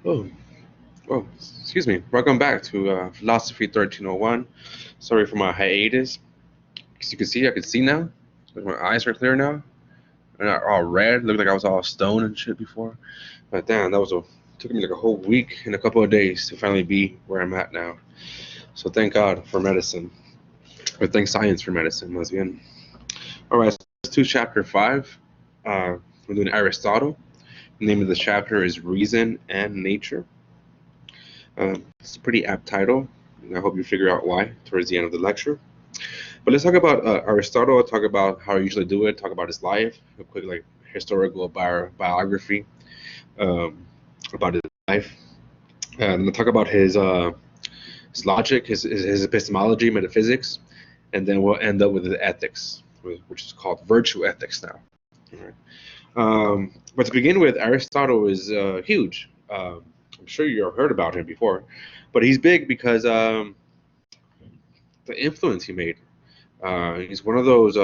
Oh, oh, excuse me. Welcome back to Philosophy 1301. Sorry for my hiatus. As you can see, I can see now. My eyes are clear now. And not all red. Looked like I was all stoned and shit before. But damn, took me like a whole week and a couple of days to finally be where I'm at now. So thank God for medicine. Or thank science for medicine, más bien. All right, so let's do chapter 5. We're doing Aristotle. The name of the chapter is Reason and Nature. It's a pretty apt title, and I hope you figure out why towards the end of the lecture. But let's talk about Aristotle. I'll talk about how I usually do it. Talk about his life, a quick like historical biography um, about his life, and we'll talk about his logic, his epistemology, metaphysics, and then we'll end up with the ethics, which is called virtue ethics now. All right. But to begin with, Aristotle is huge. I'm sure you've heard about him before, but he's big because the influence he made. He's one of those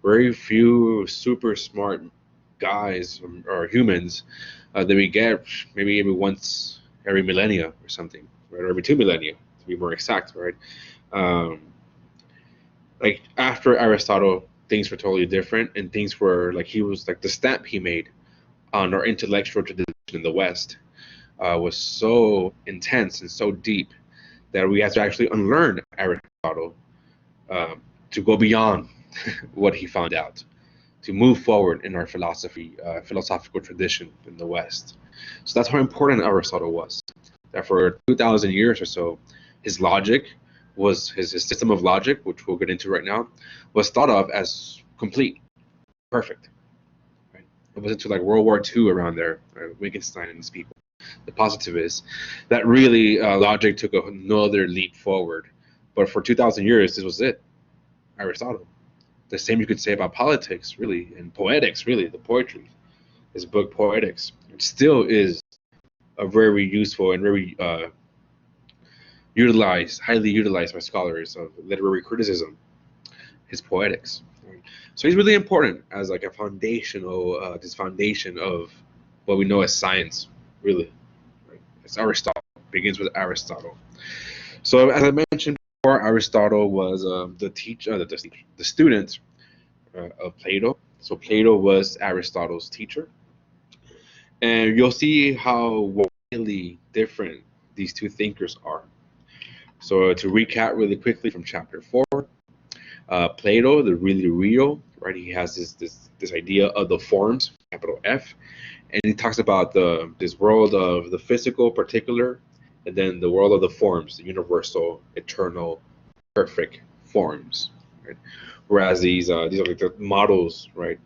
very few super smart guys or humans that we get maybe every once every millennia or something, right? Or every 2 millennia to be more exact, right? Um, like after Aristotle, things were totally different, and things were like he was like the stamp he made on our intellectual tradition in the West was so intense and so deep that we had to actually unlearn Aristotle to go beyond what he found out, to move forward in our philosophical tradition in the West. So that's how important Aristotle was. That for 2,000 years or so, his logic was his system of logic, which we'll get into right now, was thought of as complete, perfect. Right? It was until like World War II around there, right? Wittgenstein and these people, the positivists, that really logic took another leap forward. But for 2,000 years, this was it, Aristotle. The same you could say about politics, really, and poetics, really, the poetry. His book Poetics, it still is a very useful and very highly utilized by scholars of literary criticism. His Poetics. Right? So he's really important as like a this foundation of what we know as science, really. Right? It's Aristotle. Begins with Aristotle. So as I mentioned before, Aristotle was the student of Plato. So Plato was Aristotle's teacher, and you'll see how widely different these two thinkers are. So to recap really quickly from chapter 4, Plato, the really real, right? He has this idea of the forms, capital F, and he talks about this world of the physical, particular, and then the world of the forms, the universal, eternal, perfect forms. Right? Whereas these are like the models, right?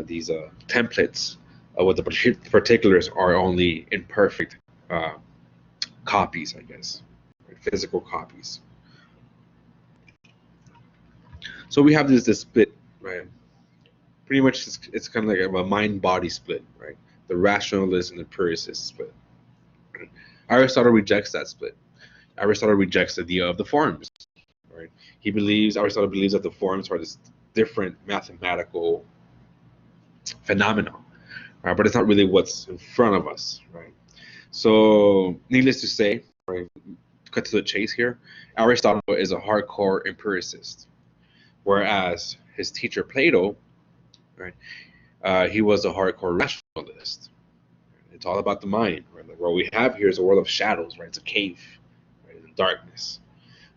These templates of what the particulars are only imperfect uh, copies, I guess, right? Physical copies. So we have this split, right? Pretty much it's kind of like a mind-body split, right? The rationalist and the empiricist split. Right? Aristotle rejects that split. Aristotle rejects the idea of the forms, right? Aristotle believes that the forms are this different mathematical phenomenon, right? But it's not really what's in front of us, right? So, needless to say, right, cut to the chase here, Aristotle is a hardcore empiricist, whereas his teacher Plato, right, he was a hardcore rationalist. It's all about the mind, right? Like what we have here is a world of shadows, right? It's a cave, right? In darkness.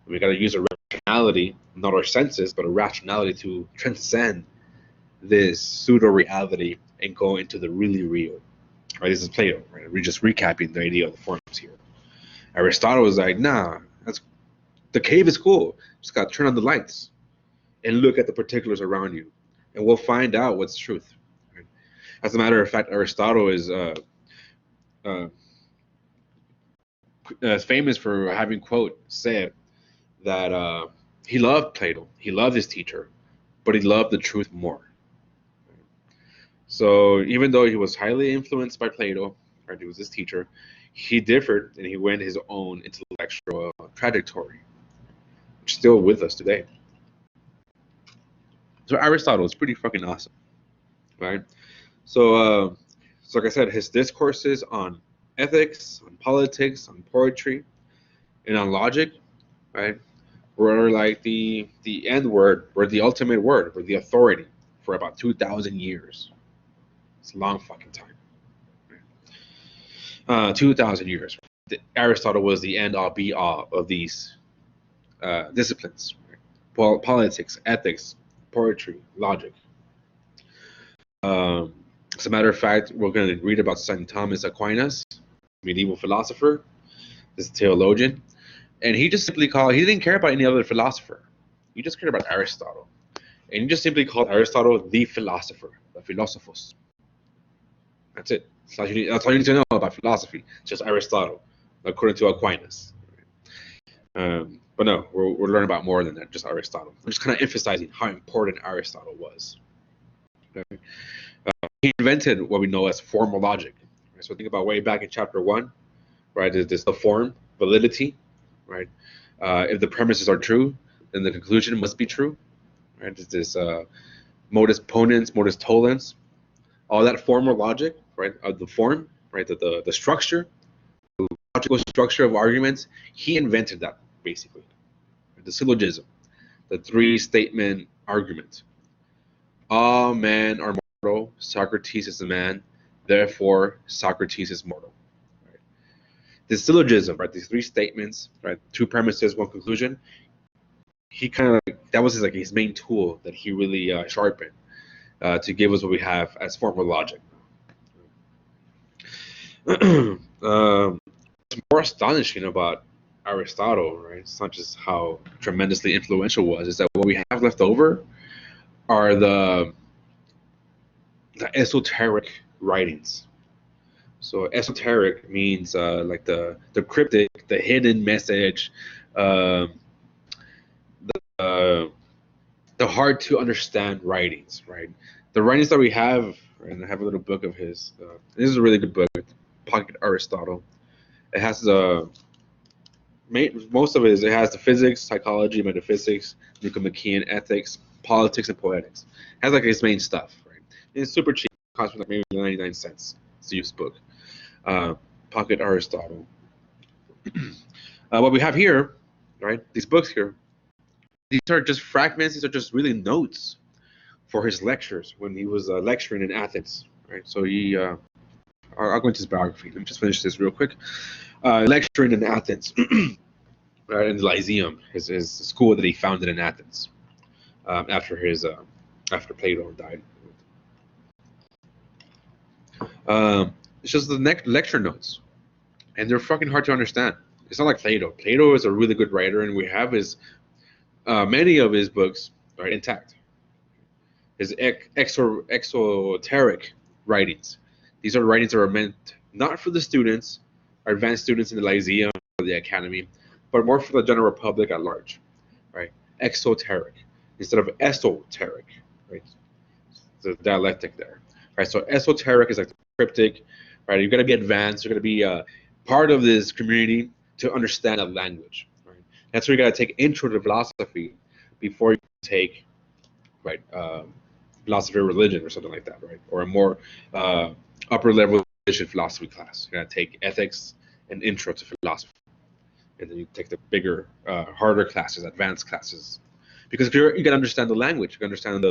And we got to use a rationality, not our senses, but a rationality to transcend this pseudo reality and go into the really real. Right? This is Plato, right? We're just recapping the idea of the forms here. Aristotle was like, nah, the cave is cool. Just got to turn on the lights and look at the particulars around you, and we'll find out what's truth. Right? As a matter of fact, Aristotle is uh, famous for having quote said that he loved Plato, he loved his teacher, but he loved the truth more. So even though he was highly influenced by Plato, right, he was his teacher, he differed and he went his own intellectual trajectory, which is still with us today. So Aristotle is pretty fucking awesome, right? So, so like I said, his discourses on ethics, on politics, on poetry, and on logic, right? We're like the end word, we're the ultimate word, we're the authority for about 2,000 years. It's a long fucking time. 2,000 years. Aristotle was the end all be all of these disciplines: right? Politics, ethics, poetry, logic. As a matter of fact, we're going to read about St. Thomas Aquinas, medieval philosopher, this theologian, and he didn't care about any other philosopher. He just cared about Aristotle. And he just simply called Aristotle the philosopher, the philosophos. That's it. That's all you need to know about philosophy. It's just Aristotle, according to Aquinas. But no, we're learning about more than that, just Aristotle. I'm just kind of emphasizing how important Aristotle was. Okay? He invented what we know as formal logic. Right? So think about way back in chapter 1, right? There's the form, validity, right? If the premises are true, then the conclusion must be true, right? There's this modus ponens, modus tollens, all that formal logic, right? Of the form, right? The structure, the logical structure of arguments. He invented that basically. The syllogism, the three-statement argument. All men are mortal. Socrates is a man. Therefore, Socrates is mortal. Right? The syllogism, right? These three statements, right? Two premises, one conclusion. He kind of that was his main tool that he really sharpened to give us what we have as formal logic. What's more astonishing about Aristotle, right? It's not just how tremendously influential it was, is that what we have left over are the esoteric writings. So esoteric means like the cryptic, the hidden message, the hard to understand writings, right? The writings that we have, and I have a little book of his. This is a really good book, Pocket Aristotle. It has most of it has the physics, psychology, metaphysics, Nicomachean ethics, politics, and poetics. It has like his main stuff, right? And it's super cheap. It costs like maybe 99 cents. It's a used book. Pocket Aristotle. What we have here, right? These books here. These are just fragments. These are just really notes for his lectures when he was lecturing in Athens, right? So I'll go into his biography. Let me just finish this real quick. Lecturing in Athens, right, in the Lyceum, his school that he founded in Athens after Plato died. It's just the next lecture notes, and they're fucking hard to understand. It's not like Plato. Plato is a really good writer, and we have many of his books are intact. His exoteric writings. These are writings that are meant not for the students, or advanced students in the Lyceum or the academy, but more for the general public at large, right? Exoteric instead of esoteric, right? The dialectic there, right? So esoteric is like the cryptic, right? You're gonna be advanced. You're gonna be part of this community to understand a language, right? That's where you gotta take intro to philosophy before you take, right, philosophy of religion or something like that, right? Or a more upper level philosophy class. You're gonna take ethics and intro to philosophy, and then you take the bigger, harder classes, advanced classes, because you gotta understand the language, you gotta understand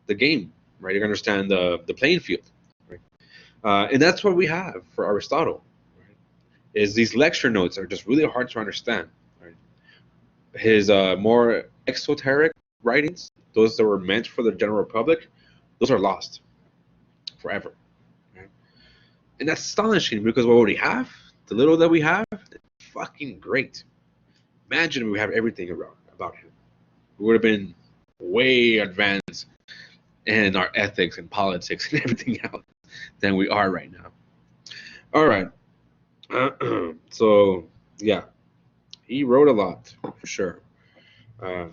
the game, right? You gotta understand the playing field, right? And that's what we have for Aristotle, right? Is these lecture notes are just really hard to understand, right? His more exoteric writings, those that were meant for the general public, those are lost forever. And that's astonishing because what we have, the little that we have, is fucking great. Imagine we have everything about him. We would have been way advanced in our ethics and politics and everything else than we are right now. All right. So, yeah, he wrote a lot, for sure. Great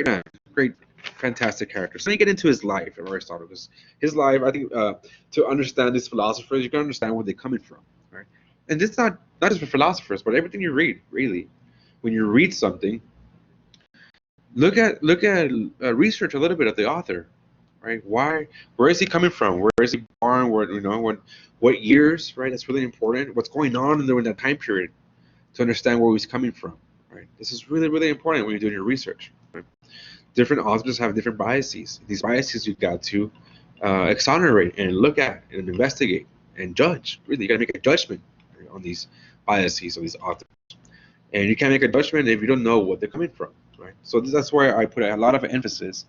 man, great, fantastic character. So let me get into his life of Aristotle, because his life, I think, to understand these philosophers, you can understand where they're coming from, right? And this is not just for philosophers, but everything you read, really. When you read something, look at research a little bit of the author, right? Why? Where is he coming from? Where is he born? Where, what years, right? That's really important. What's going on during that time period to understand where he's coming from, right? This is really, really important when you're doing your research. Right? Different authors have different biases. These biases you got to exonerate and look at and investigate and judge. Really, you got to make a judgment on these biases of these authors. And you can't make a judgment if you don't know what they're coming from, right? So that's why I put a lot of emphasis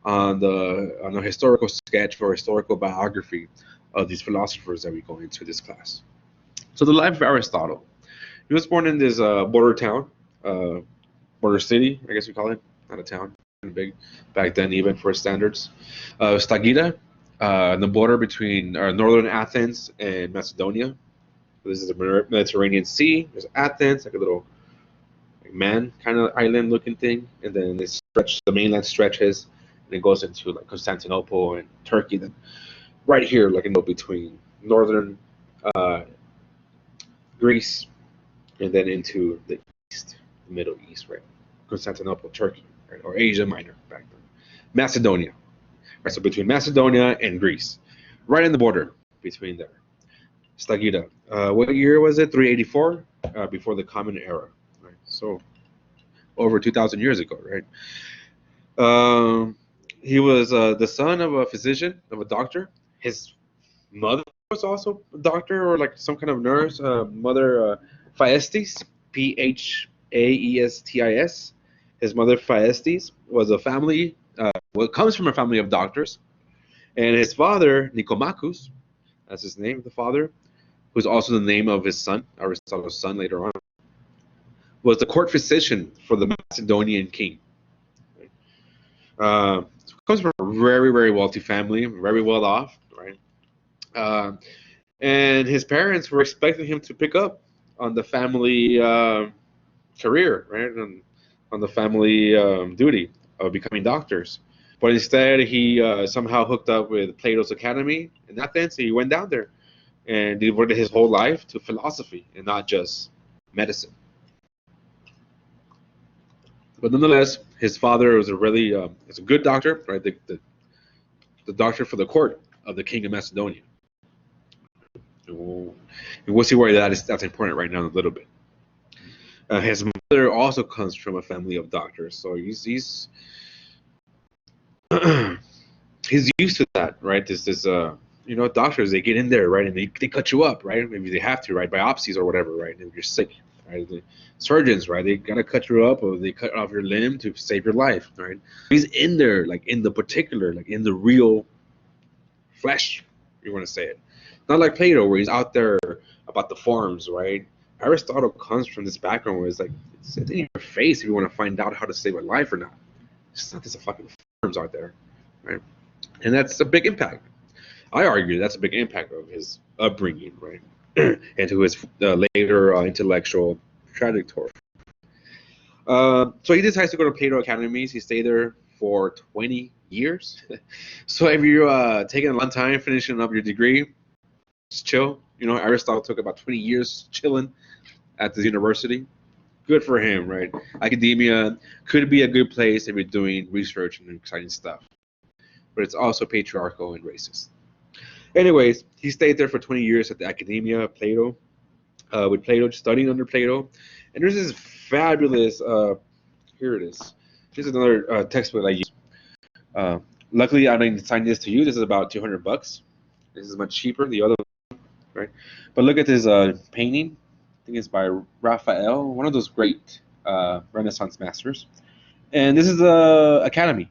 on the historical sketch or historical biography of these philosophers that we go into this class. So the life of Aristotle. He was born in this border town, border city, I guess we call it, not a town, kind of big back then even for standards. Stagida, the border between northern Athens and Macedonia. This is the Mediterranean Sea. There's Athens, like a little man kind of island looking thing, and then the mainland stretches, and it goes into like Constantinople and Turkey. Then right here, like in between northern Greece, and then into the east, the Middle East, right? Constantinople, Turkey, right? Or Asia Minor back then. Macedonia, right? So between Macedonia and Greece, right in the border between there. Stagida. What year was it? 384, before the Common Era. Right? So over 2,000 years ago, right? He was the son of a physician, of a doctor. His mother was also a doctor or like some kind of nurse. Mother Phaestis, Phaeestis. His mother Phaestis was a family. Comes from a family of doctors, and his father Nicomachus, that's his name, the father, who's also the name of his son, Aristotle's son later on, was the court physician for the Macedonian king. Comes from a very, very wealthy family, very well off, right? And his parents were expecting him to pick up on the family career, right? On the family duty of becoming doctors. But instead, he somehow hooked up with Plato's Academy in Athens. He went down there and devoted his whole life to philosophy and not just medicine. But nonetheless, his father was a good doctor, right? The doctor for the court of the king of Macedonia. And we'll see why that's important right now in a little bit. His mother also comes from a family of doctors, so he's he's used to that, right? Doctors, they get in there, right, and they cut you up, right? Maybe they have to, right, biopsies or whatever, right? If you're sick, right? The surgeons, right, they gotta cut you up or they cut off your limb to save your life, right? He's in there, like in the particular, like in the real flesh, you want to say it. Not like Plato, where he's out there about the forms, right? Aristotle comes from this background where it's like, it's in your face if you want to find out how to save a life or not. It's not just a fucking forms out there, right? And that's a big impact. I argue that's a big impact of his upbringing, right? And to his later intellectual trajectory. So he decides to go to Plato Academies. He stayed there for 20 years. So if you're taking a long time finishing up your degree, just chill. Aristotle took about 20 years chilling at this university. Good for him, right? Academia could be a good place if you're doing research and exciting stuff. But it's also patriarchal and racist. Anyways, he stayed there for 20 years at the Academia of Plato, with Plato, studying under Plato. And there's this fabulous, here it is. Here's another textbook I use. Luckily, I didn't assign this to you. This is about $200. This is much cheaper, the other one, right? But look at this painting. I think it's by Raphael, one of those great Renaissance masters. And this is the Academy.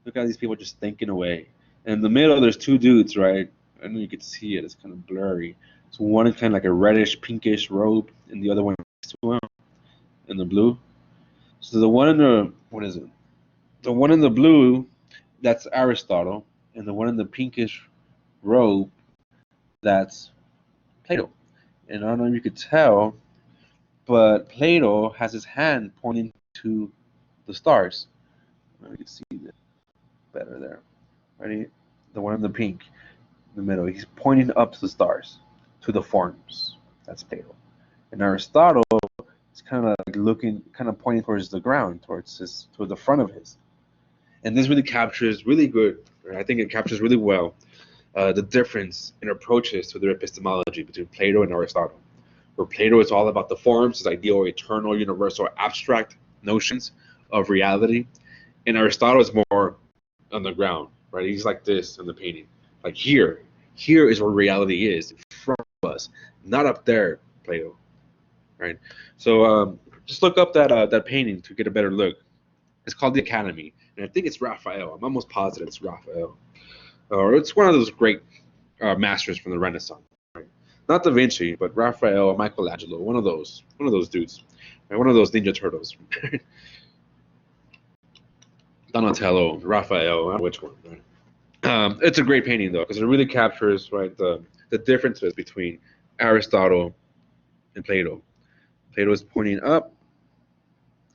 Look at these people just thinking away. And in the middle, there's two dudes, right? I don't know if you can see it. It's kind of blurry. So one is kind of like a reddish, pinkish robe, and the other one is in the blue. So the one in the, what is it? The one in the blue, that's Aristotle. And the one in the pinkish robe, that's Plato. And I don't know if you could tell, but Plato has his hand pointing to the stars. I don't know if you can see that better there. Ready? The one in the pink in the middle. He's pointing up to the stars, to the forms. That's Plato. And Aristotle is kind of like looking, kind of pointing towards the ground, towards the front of his. And this really captures really good, right? I think it captures really well the difference in approaches to their epistemology between Plato and Aristotle. Where Plato is all about the forms, his ideal, eternal, universal, abstract notions of reality, and Aristotle is more on the ground, right? He's like this in the painting, like here is where reality is in front of us, not up there, Plato, right? So just look up that painting to get a better look. It's called The Academy, and I think it's Raphael. I'm almost positive it's Raphael, or it's one of those great masters from the Renaissance. Right? Not Da Vinci, but Raphael or Michelangelo, one of those dudes, right? One of those Ninja Turtles. Donatello, Raphael, I don't know which one. Right? It's a great painting though, because it really captures right the differences between Aristotle and Plato. Plato is pointing up.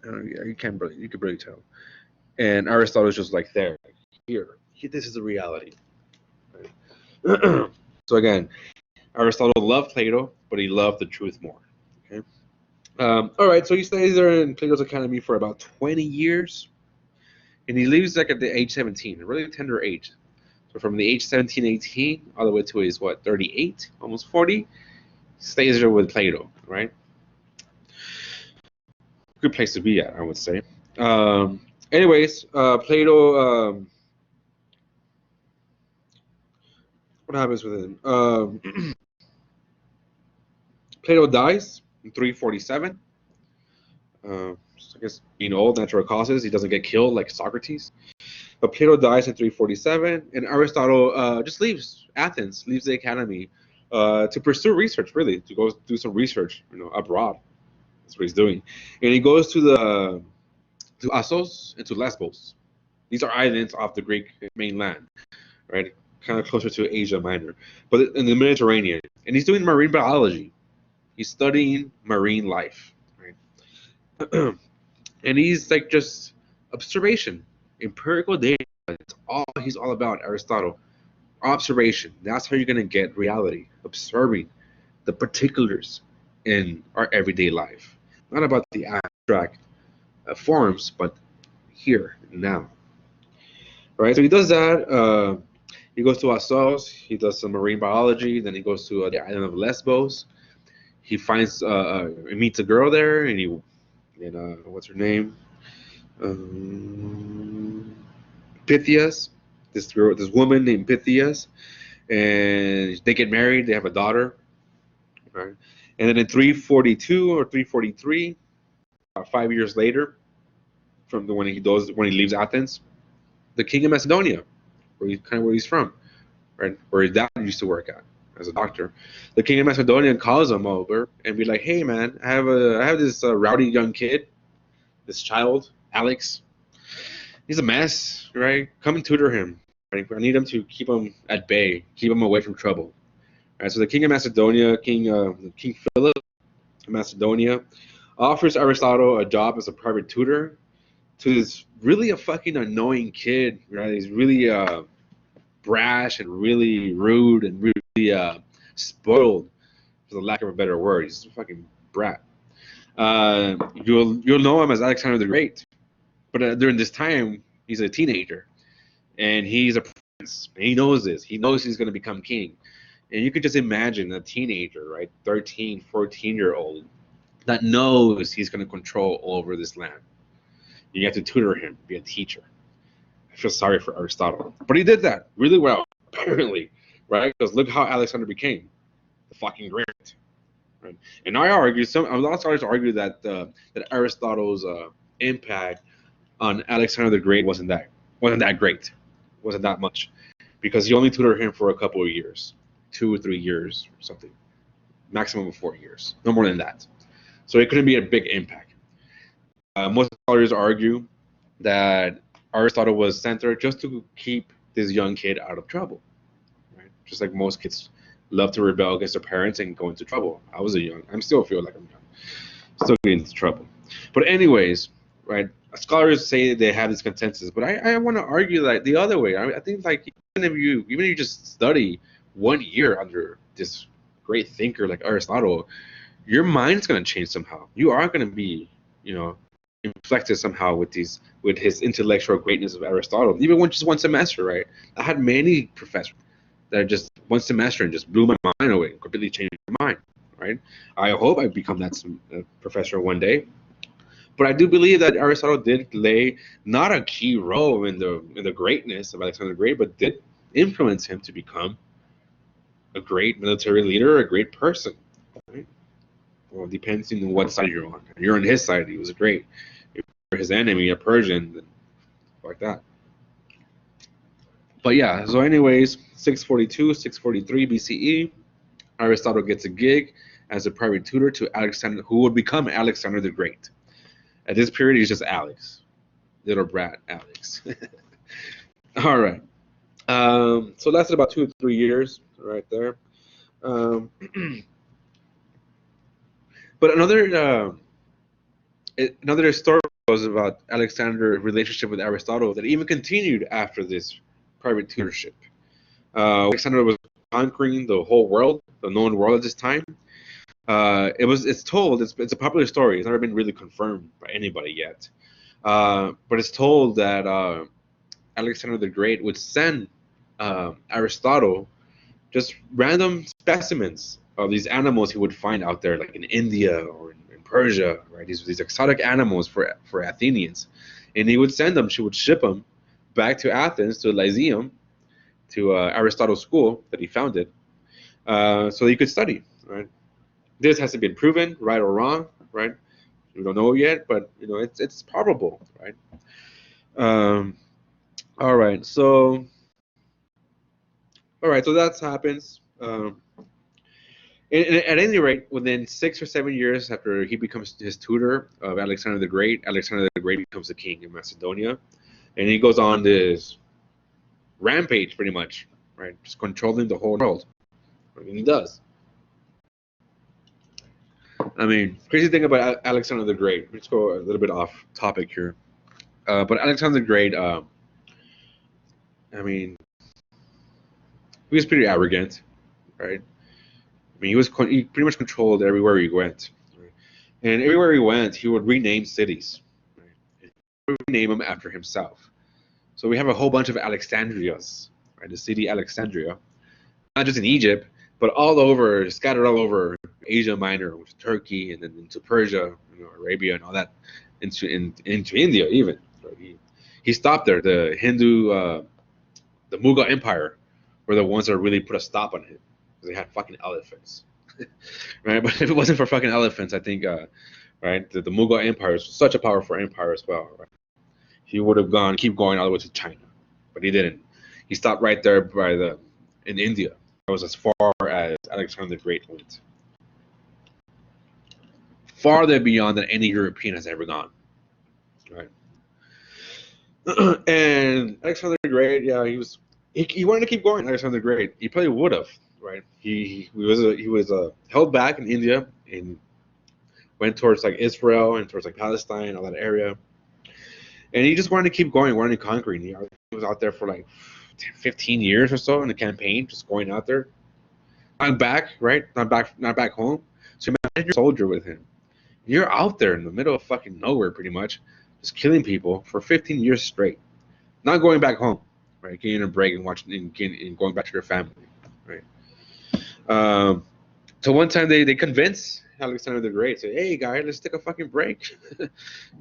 You can barely tell, and Aristotle is just like there, here. This is the reality. Right? So again, Aristotle loved Plato, but he loved the truth more. Okay. All right, so he stays there in Plato's academy for about 20 years, and he leaves like at the age 17, a really tender age. So from the age 17, 18, all the way to his 38, almost 40, stays there with Plato, right? Good place to be at, I would say. Anyways, Plato. What happens with him? Plato dies in 347. I guess being old, natural causes. He doesn't get killed like Socrates. But Plato dies in 347, and Aristotle just leaves Athens, leaves the academy to pursue research, really, to go do some research, abroad. That's what he's doing. And he goes to Assos and to Lesbos. These are islands off the Greek mainland, right? Kind of closer to Asia Minor, but in the Mediterranean. And he's doing marine biology. He's studying marine life, right? And he's like just observation, empirical data. It's all he's all about, Aristotle. Observation. That's how you're going to get reality. Observing the particulars in our everyday life. Not about the abstract forms, but here, now. Right? So he does that. He goes to Assos. He does some marine biology. Then he goes to the island of Lesbos. He finds, he meets a girl there, and what's her name? Pythias. This woman named Pythias, and they get married. They have a daughter. Right? And then in 342 or 343, 5 years later, from when he leaves Athens, the king of Macedonia, where he's from, right, where his dad used to work at as a doctor, the king of Macedonia calls him over and be like, "Hey man, I have this rowdy young kid, this child, Alex. He's a mess, right? Come and tutor him. Right? I need him to keep him at bay, keep him away from trouble." Right, so the king of Macedonia, King Philip of Macedonia, offers Aristotle a job as a private tutor to this really a fucking annoying kid. Right, he's really brash and really rude and really spoiled, for the lack of a better word. He's a fucking brat. You'll know him as Alexander the Great, but during this time he's a teenager, and he's a prince. And he knows this. He knows he's going to become king. And you could just imagine a teenager, right, 13, 14-year-old, that knows he's going to control all over this land. You have to tutor him, be a teacher. I feel sorry for Aristotle. But he did that really well, apparently, right? Because look how Alexander became the fucking great. Right? And I argue, a lot of scholars argue that Aristotle's impact on Alexander the Great wasn't that great, wasn't that much, because he only tutored him for a couple of years, 2 or 3 years or something, maximum of 4 years, no more than that. So it couldn't be a big impact. Most scholars argue that Aristotle was sent there just to keep this young kid out of trouble, right? Just like most kids love to rebel against their parents and go into trouble. I still feel like I'm young, still getting into trouble. But anyways, right? Scholars say they have this consensus, but I want to argue that the other way. I think like even if you just study 1 year under this great thinker like Aristotle, your mind's going to change somehow. You are going to be, inflected somehow with his intellectual greatness of Aristotle. Even just one semester, right? I had many professors that just one semester and just blew my mind away, completely changed my mind, right? I hope I become that professor one day. But I do believe that Aristotle did lay not a key role in the greatness of Alexander the Great, but did influence him to become a great military leader, a great person. Right? Well, it depends on what side you're on. If you're on his side, he was great. If you're his enemy, a Persian, then like that. But yeah, so anyways, 642, 643 BCE, Aristotle gets a gig as a private tutor to Alexander, who would become Alexander the Great. At this period, he's just Alex, little brat Alex. All right. So lasted about 2 or 3 years, right there. But another story was about Alexander's relationship with Aristotle that even continued after this private tutorship. Alexander was conquering the whole world, the known world at this time. It's a popular story. It's never been really confirmed by anybody yet. But it's told that Alexander the Great would send Aristotle just random specimens of these animals he would find out there, like in India or in Persia, right? These exotic animals for Athenians, and he would send them. She would ship them back to Athens, to Lyceum, to Aristotle's school that he founded, so he could study. Right? This hasn't been proven, right or wrong, right? We don't know yet, but it's probable, right? All right, so that happens. At any rate, within 6 or 7 years after he becomes his tutor of Alexander the Great, Alexander the Great becomes the king of Macedonia, and he goes on this rampage, pretty much, right? Just controlling the whole world. I mean, he does. I mean, crazy thing about Alexander the Great. Let's go a little bit off topic here, but Alexander the Great. I mean, he was pretty arrogant, right? I mean, he pretty much controlled everywhere he went, right? And everywhere he went, he would rename cities, right? He would rename them after himself. So we have a whole bunch of Alexandrias, right? The city Alexandria, not just in Egypt, but all over, scattered all over Asia Minor, with Turkey, and then into Persia, Arabia, and all that, into India even. Right? He stopped there. The Hindu, the Mughal Empire, were the ones that really put a stop on it. They had fucking elephants, right? But if it wasn't for fucking elephants, I think, right, the Mughal Empire is such a powerful empire as well, right? He would have keep going all the way to China, but he didn't. He stopped right there in India. It was as far as Alexander the Great went, farther beyond than any European has ever gone, right? And Alexander the Great, yeah, he wanted to keep going. Alexander the Great, he probably would have. Right, he was held back in India and went towards like Israel and towards like Palestine, all that area, and he just wanted to keep going, wanted to conquer. He was out there for like 15 years or so in the campaign, just going out there, not back, right, not back home. So imagine you're a soldier with him. You're out there in the middle of fucking nowhere, pretty much, just killing people for 15 years straight, not going back home, right, getting a break and watching and going back to your family, right. So one time they convinced Alexander the Great, say, "Hey, guy, let's take a fucking break.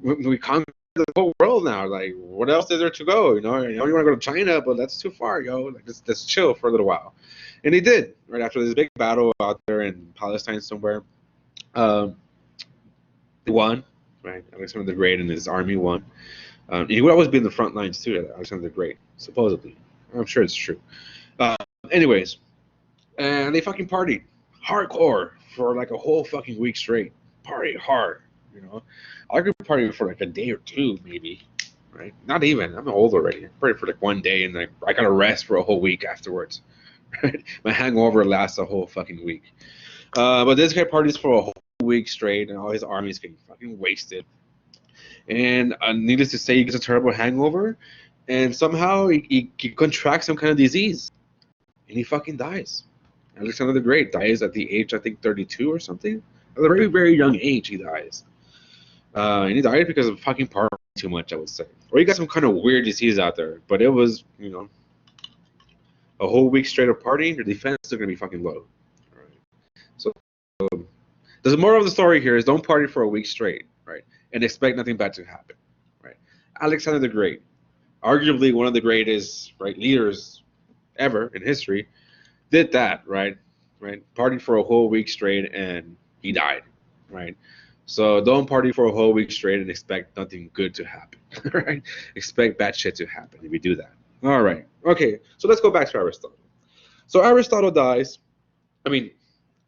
we conquered the whole world now. Like, what else is there to go? You want to go to China, but that's too far, yo. Like, let's chill for a little while." And he did. Right after this big battle out there in Palestine somewhere, they won. Right, Alexander the Great and his army won. He would always be in the front lines too, Alexander the Great, supposedly. I'm sure it's true. Anyways. And they fucking partied hardcore for like a whole fucking week straight. Party hard, I could party for like a day or two, maybe, right? Not even. I'm old already. I partied for like one day, and like I gotta rest for a whole week afterwards. Right? My hangover lasts a whole fucking week. But this guy parties for a whole week straight, and all his armies getting fucking wasted. And needless to say, he gets a terrible hangover, and somehow he contracts some kind of disease, and he fucking dies. Alexander the Great dies at the age, I think, 32 or something. At a very, very young age, he dies. And he died because of fucking partying too much, I would say. Or he got some kind of weird disease out there. But it was, a whole week straight of partying, your defense is still going to be fucking low. All right. So the moral of the story here is don't party for a week straight, right? And expect nothing bad to happen, right? Alexander the Great, arguably one of the greatest leaders ever in history, did that, right? Partied for a whole week straight and he died, right? So don't party for a whole week straight and expect nothing good to happen, right? Expect bad shit to happen if you do that. All right. Okay. So let's go back to Aristotle. So Aristotle dies. I mean,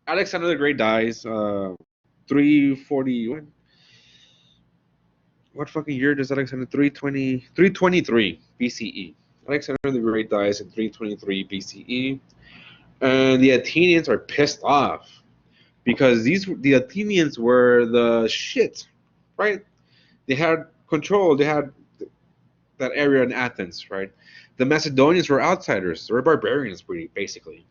Alexander the Great dies. 340. What fucking year does Alexander? 323 BCE. Alexander the Great dies in 323 BCE, and the Athenians are pissed off because the Athenians were the shit, right? They had control. They had that area in Athens, right? The Macedonians were outsiders. They were barbarians, basically,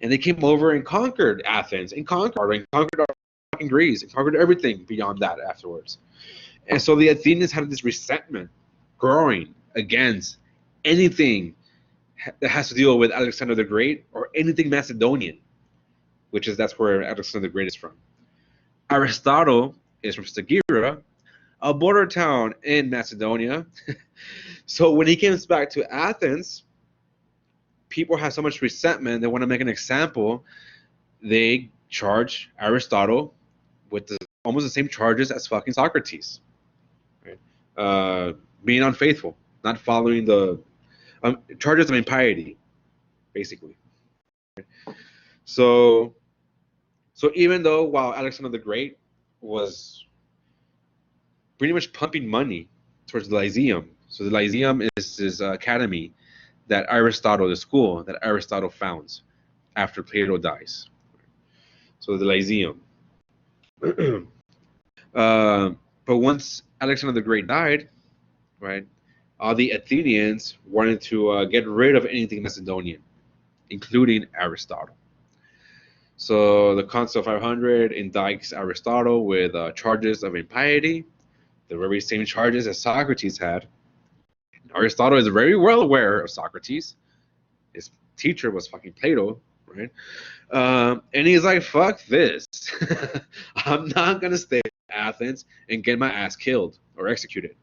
and they came over and conquered Athens and conquered fucking Greece and conquered everything beyond that afterwards. And so the Athenians had this resentment growing against anything that has to deal with Alexander the Great or anything Macedonian, that's where Alexander the Great is from. Aristotle is from Stagira, a border town in Macedonia. So when he comes back to Athens, people have so much resentment, they want to make an example. They charge Aristotle with almost the same charges as fucking Socrates. Right? Being unfaithful, not following the charges of impiety, basically. So even though while Alexander the Great was pretty much pumping money towards the Lyceum, so the Lyceum is this academy that Aristotle, the school that Aristotle founds after Plato dies. So the Lyceum. But once Alexander the Great died, right, all the Athenians wanted to get rid of anything Macedonian, including Aristotle. So the Council of 500 indicts Aristotle with charges of impiety, the very same charges as Socrates had. Aristotle is very well aware of Socrates. His teacher was fucking Plato, right? And he's like, fuck this. I'm not going to stay in Athens and get my ass killed or executed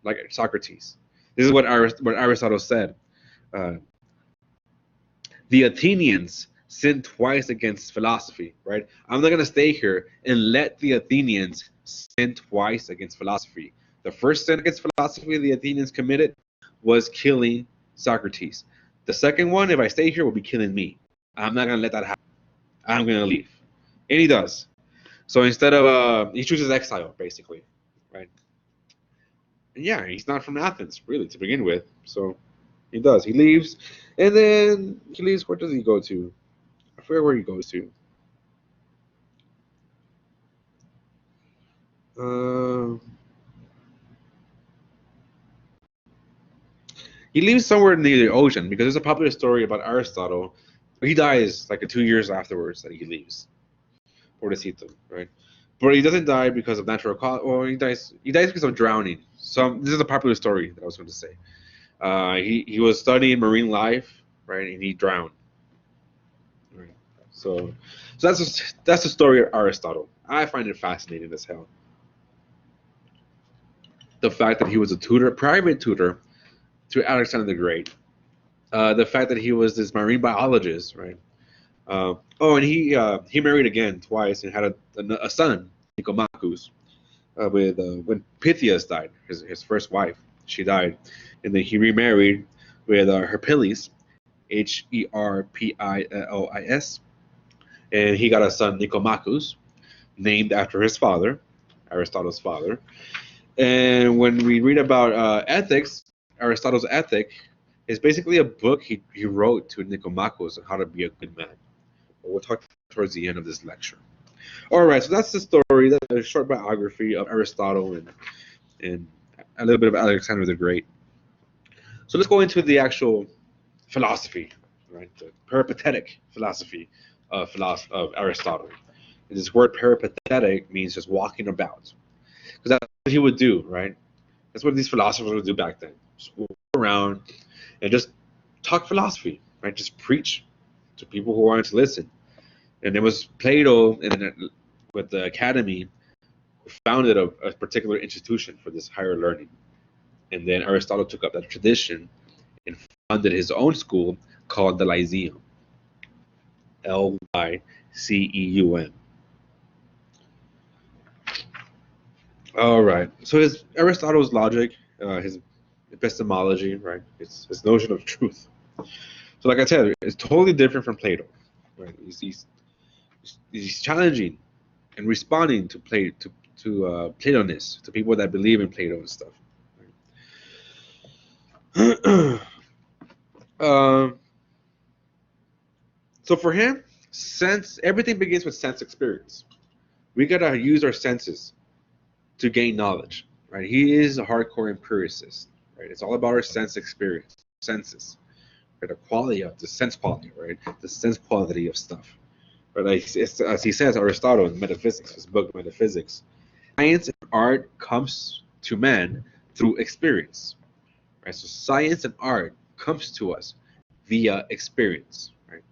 like Socrates. This is what Aristotle said. The Athenians sinned twice against philosophy, right? I'm not going to stay here and let the Athenians sin twice against philosophy. The first sin against philosophy the Athenians committed was killing Socrates. The second one, if I stay here, will be killing me. I'm not going to let that happen. I'm going to leave. And he does. So instead of, he chooses exile, basically, right? And yeah, he's not from Athens, really, to begin with. So he does. He leaves. And then he leaves. Where does he go to? I forget where he goes to. He leaves somewhere near the ocean because there's a popular story about Aristotle. He dies like 2 years afterwards that he leaves. Pobrecito, right? But he doesn't die because of natural cause. Well, he dies because of drowning. So this is a popular story that I was going to say. He was studying marine life, right, and he drowned. Right. So that's the story of Aristotle. I find it fascinating as hell. The fact that he was a tutor, private tutor, to Alexander the Great. The fact that he was this marine biologist, right? And he married again twice and had a son, Nicomachus, when Pythias died, his first wife. She died, and then he remarried with Herpilius, Herpilius, and he got a son, Nicomachus, named after his father, Aristotle's father. And when we read about ethics, Aristotle's Ethic is basically a book he wrote to Nicomachus on how to be a good man. We'll talk towards the end of this lecture. All right, so that's the story. That's a short biography of Aristotle and a little bit of Alexander the Great. So let's go into the actual philosophy, right? The peripatetic philosophy of Aristotle. And this word peripatetic means just walking about. because that's what he would do, right? That's what these philosophers would do back then. Just walk around and just talk philosophy, right? Just preach to people who wanted to listen. And it was Plato with the academy who founded a particular institution for this higher learning. And then Aristotle took up that tradition and founded his own school called the Lyceum. Lyceum. All right. So Aristotle's logic, his epistemology, right? His notion of truth. So, like I said, it's totally different from Plato. Right? He's challenging and responding to Platonists, to people that believe in Plato and stuff. Right? So for him, everything begins with sense experience. We gotta use our senses to gain knowledge, right? He is a hardcore empiricist, right? It's all about our senses, right? The quality of the sense quality, right? The sense quality of stuff, right? Like, as he says, Aristotle in Metaphysics, his book Metaphysics, science and art comes to man through experience, right? So science and art comes to us via experience, right?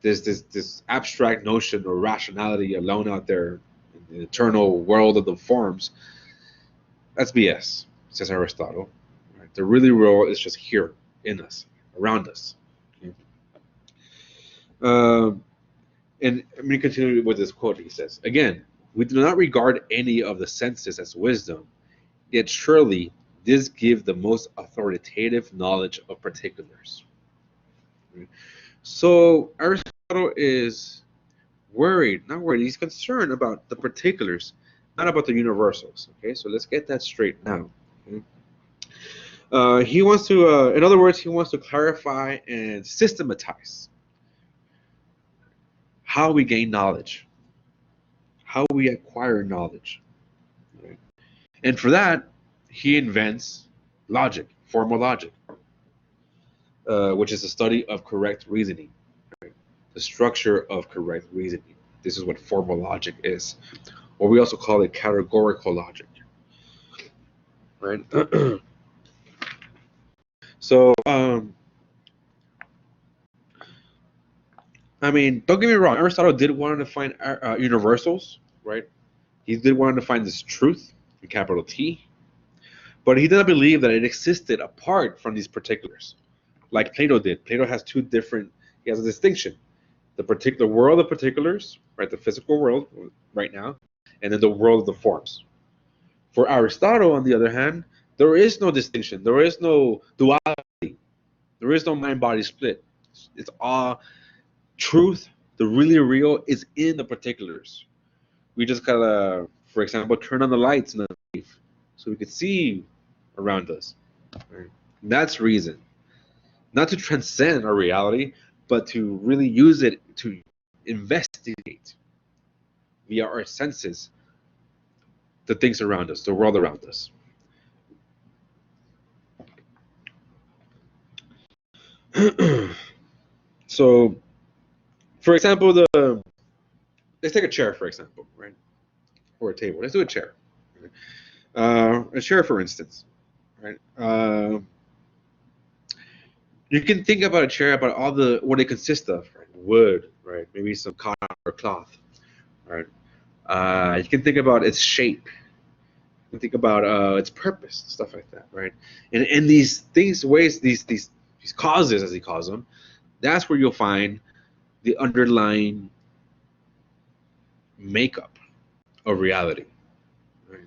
There's this abstract notion or rationality alone out there in the eternal world of the forms. That's BS, says Aristotle. Right? The really real is just here in us, around us. Okay? And I'm going to continue with this quote. He says, again, we do not regard any of the senses as wisdom, yet surely this gives the most authoritative knowledge of particulars. Okay? So Aristotle is not worried, he's concerned about the particulars, not about the universals. Okay, so let's get that straight now. Okay? He wants to, in other words, he wants to clarify and systematize how we gain knowledge, how we acquire knowledge. Right? And for that, he invents logic, formal logic, which is the study of correct reasoning, right? The structure of correct reasoning. This is what formal logic is, or we also call it categorical logic, right? So, I mean, don't get me wrong. Aristotle did want to find universals, right? He did want to find this truth, in capital T, but he did not believe that it existed apart from these particulars, like Plato did. Plato has two different. He has a distinction: the particular world of particulars, right, the physical world right now, and then the world of the forms. For Aristotle, on the other hand, there is no distinction. There is no duality. There is no mind-body split. It's all truth. The really real is in the particulars. We just gotta, for example, turn on the lights in the life so we could see around us. Right? That's reason. Not to transcend our reality, but to really use it to investigate via our senses the things around us, the world around us. So, for example, let's take a chair, for example, right? Or a table. Let's do a chair. Right? A chair, for instance, right? You can think about a chair, about what it consists of, right? Wood, right? Maybe some cotton or cloth, right? You can think about its shape. You can think about its purpose, stuff like that, right? And these causes, as he calls them, that's where you'll find the underlying makeup of reality. Right?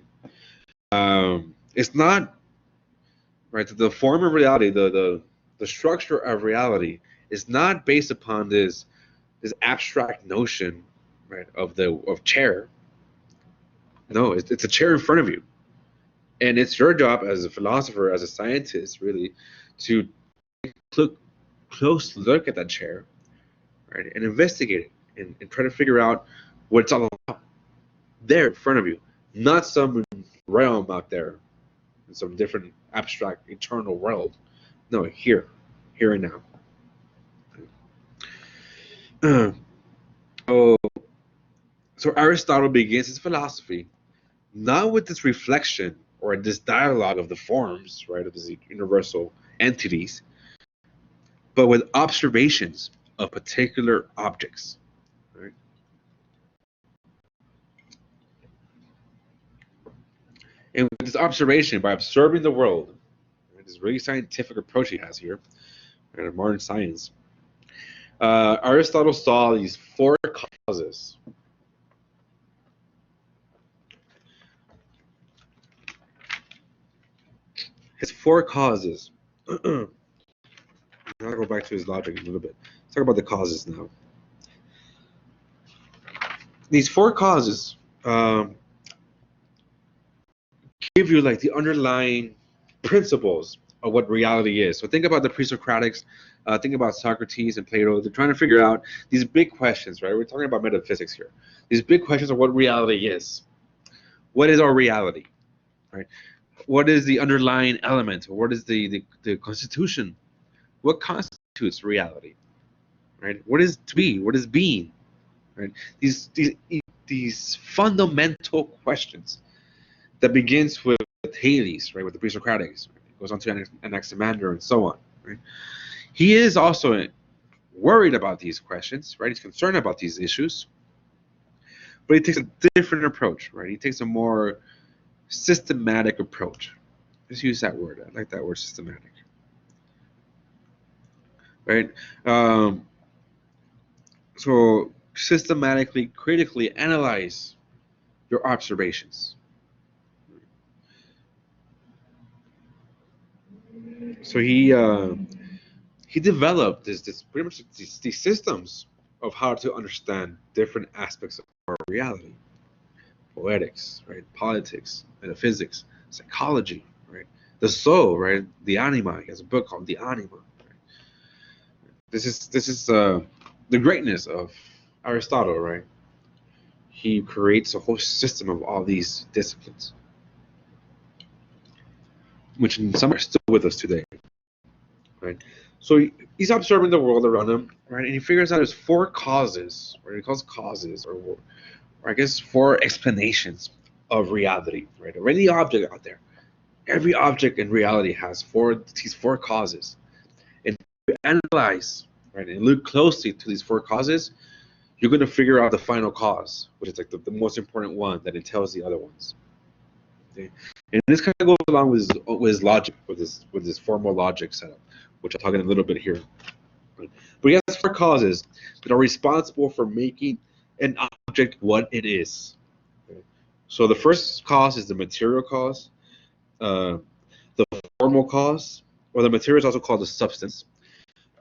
It's not right. The form of reality, the structure of reality, is not based upon this abstract notion, right, of chair. No, it's a chair in front of you, and it's your job as a philosopher, as a scientist, really, to close look at that chair, right, and investigate it and try to figure out what it's all about there in front of you, not some realm out there in some different abstract eternal world. No, here and now. So Aristotle begins his philosophy not with this reflection or this dialogue of the forms, right, of these universal entities, but with observations of particular objects. Right? And with this observation, by observing the world, right, this really scientific approach he has here, right, modern science, Aristotle saw these four causes. His four causes. I'll go back to his logic a little bit. Let's talk about the causes now. These four causes give you like the underlying principles of what reality is. So think about the pre-Socratics, think about Socrates and Plato. They're trying to figure out these big questions, right? We're talking about metaphysics here. These big questions of what reality is. What is our reality, right? What is the underlying element? What is the constitution? What constitutes reality, right? What is to be? What is being, right? These fundamental questions that begins with Thales, right, with the pre-Socratics, right? It goes on to Anaximander and so on, right? He is also worried about these questions, right? He's concerned about these issues, but he takes a different approach, right? He takes a more systematic approach. Let's use that word. I like that word, systematic, right? So systematically, critically analyze your observations. So he developed this pretty much these systems of how to understand different aspects of our reality: poetics, right, politics, metaphysics, psychology, right, the soul, right, the anima. He has a book called The Anima. Right? This is the greatness of Aristotle, right? He creates a whole system of all these disciplines, which some are still with us today, right? So he's observing the world around him, right? And he figures out there's four causes, or he calls causes, or I guess four explanations of reality, right? Or any object out there. Every object in reality has these four causes. And if you analyze, right, and look closely to these four causes, you're going to figure out the final cause, which is like the most important one that entails the other ones. Okay? And this kind of goes along with his logic, with his formal logic setup, which I'll talk in a little bit here. Right? But he has four causes that are responsible for making an object what it is. Okay? So the first cause is the material cause, the formal cause, or the material is also called the substance.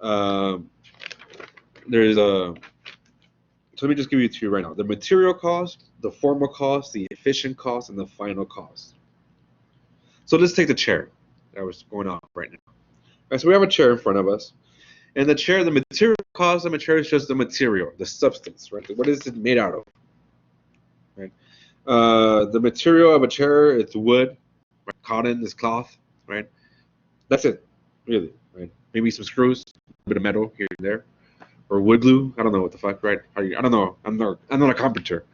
There's a So let me just give you two right now: the material cause, the formal cause, the efficient cause, and the final cause. So let's take the chair that was going on right now. All right, so we have a chair in front of us, and the chair, the material cause of the chair is just the material, the substance, right? What is it made out of? Right. The material of a chair, it's wood, right? Cotton is cloth, right? That's it, really, right? Maybe some screws, a bit of metal here and there, or wood glue. I don't know what the fuck, right? I don't know. I'm not a carpenter,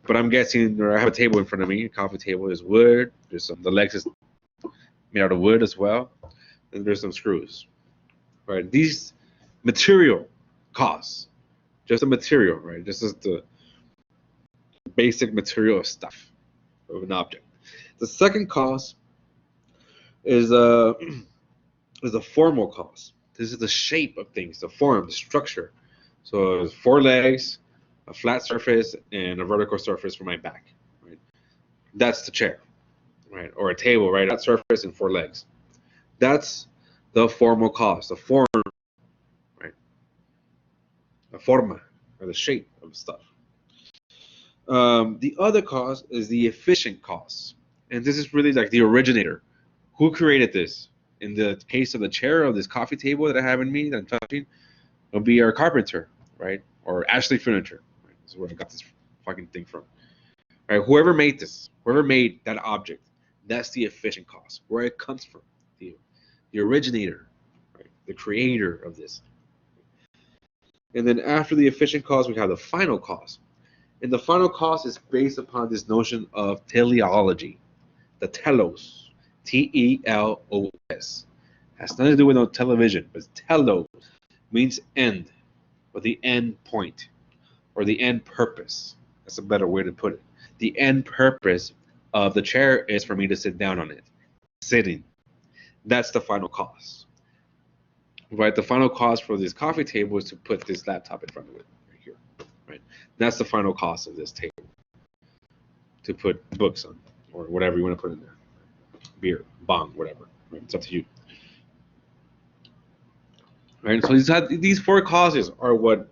but I'm guessing. Or I have a table in front of me. A coffee table is wood. There's the legs is made out of wood as well, and there's some screws, right? These material costs, just the material, right? This is the basic material stuff of an object. The second cost is the formal cost. This is the shape of things, the form, the structure. So there's four legs, a flat surface, and a vertical surface for my back. Right? That's the chair, right? Or a table, right? Flat surface and four legs. That's the formal cost, the form, right? The forma, or the shape of stuff. The other cost is the efficient cost, and this is really like the originator. Who created this? In the case of the chair of this coffee table that I have in me that I'm touching, it'll be our carpenter, right? Or Ashley Furniture. Right? This is where I got this fucking thing from. Right? Whoever made this, whoever made that object, that's the efficient cost, where it comes from, the originator, right? The creator of this. And then after the efficient cost, we have the final cost. And the final cause is based upon this notion of teleology, the telos, T-E-L-O-S. Has nothing to do with no television, but telos means end, or the end point, or the end purpose. That's a better way to put it. The end purpose of the chair is for me to sit down on it, sitting. That's the final cause. Right? The final cause for this coffee table is to put this laptop in front of it, right here. Right? That's the final cause of this table. To put books on, or whatever you want to put in there. Beer, bong, whatever. Right? It's up to you. Right? So these four causes are what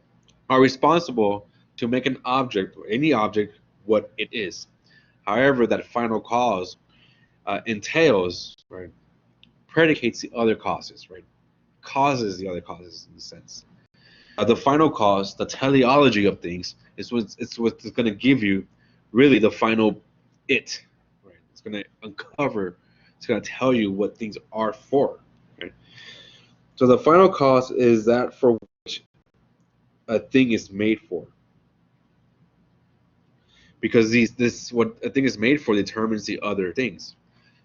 are responsible to make an object, or any object, what it is. However, that final cause entails, right, predicates the other causes, right, causes the other causes in a sense. The final cause, the teleology of things, is what's going to give you really the final it. Right? It's going to uncover, it's going to tell you what things are for. Right? So the final cause is that for which a thing is made for. Because what a thing is made for determines the other things.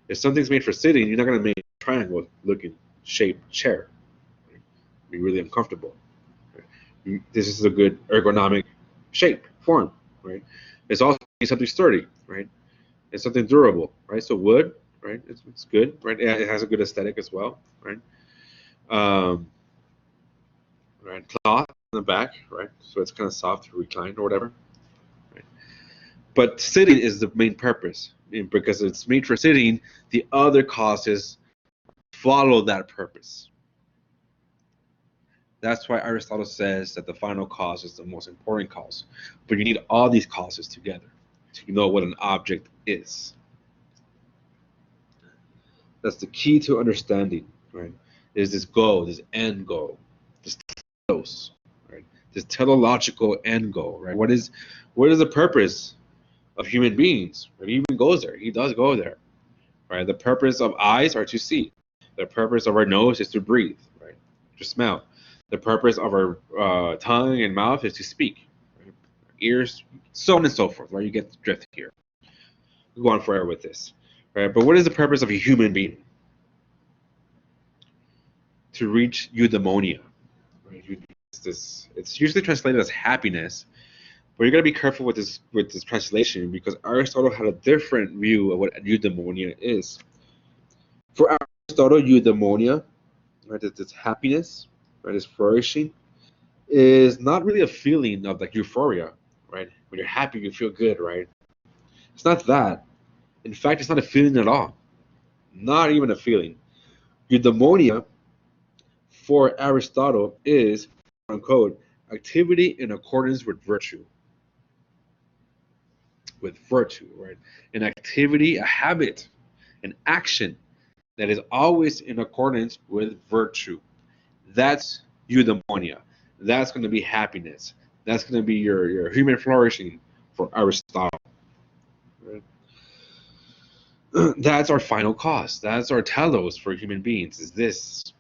If something's made for sitting, you're not going to make a triangle-looking shaped chair. Right? Be really uncomfortable. Right? This is a good ergonomic shape, form. Right? It's also something sturdy. Right? It's something durable. Right? So wood. Right? It's good. Right? It has a good aesthetic as well. Right? Right? Cloth in the back. Right? So it's kind of soft to recline or whatever. But sitting is the main purpose. And because it's made for sitting, the other causes follow that purpose. That's why Aristotle says that the final cause is the most important cause. But you need all these causes together to know what an object is. That's the key to understanding, right? Is this goal, this end goal, this telos, right? This teleological end goal, right? What is the purpose of human beings? Right? He even goes there. He does go there, right? The purpose of eyes are to see. The purpose of our nose is to breathe, right? To smell. The purpose of our tongue and mouth is to speak. Right? Ears, so on and so forth. Right? You get the drift here. We go on forever with this, right? But what is the purpose of a human being? To reach eudaimonia. Right? It's usually translated as happiness. But you're going to be careful with this translation, because Aristotle had a different view of what eudaimonia is. For Aristotle, eudaimonia, right, this happiness, right, this flourishing, is not really a feeling of like euphoria, right? When you're happy, you feel good, right? It's not that. In fact, it's not a feeling at all. Not even a feeling. Eudaimonia, for Aristotle, is, quote unquote, activity in accordance with virtue. With virtue, right? An activity, a habit, an action that is always in accordance with virtue. That's eudaimonia. That's going to be happiness. That's going to be your human flourishing for Aristotle. Right? That's our final cause. That's our telos for human beings. Is this?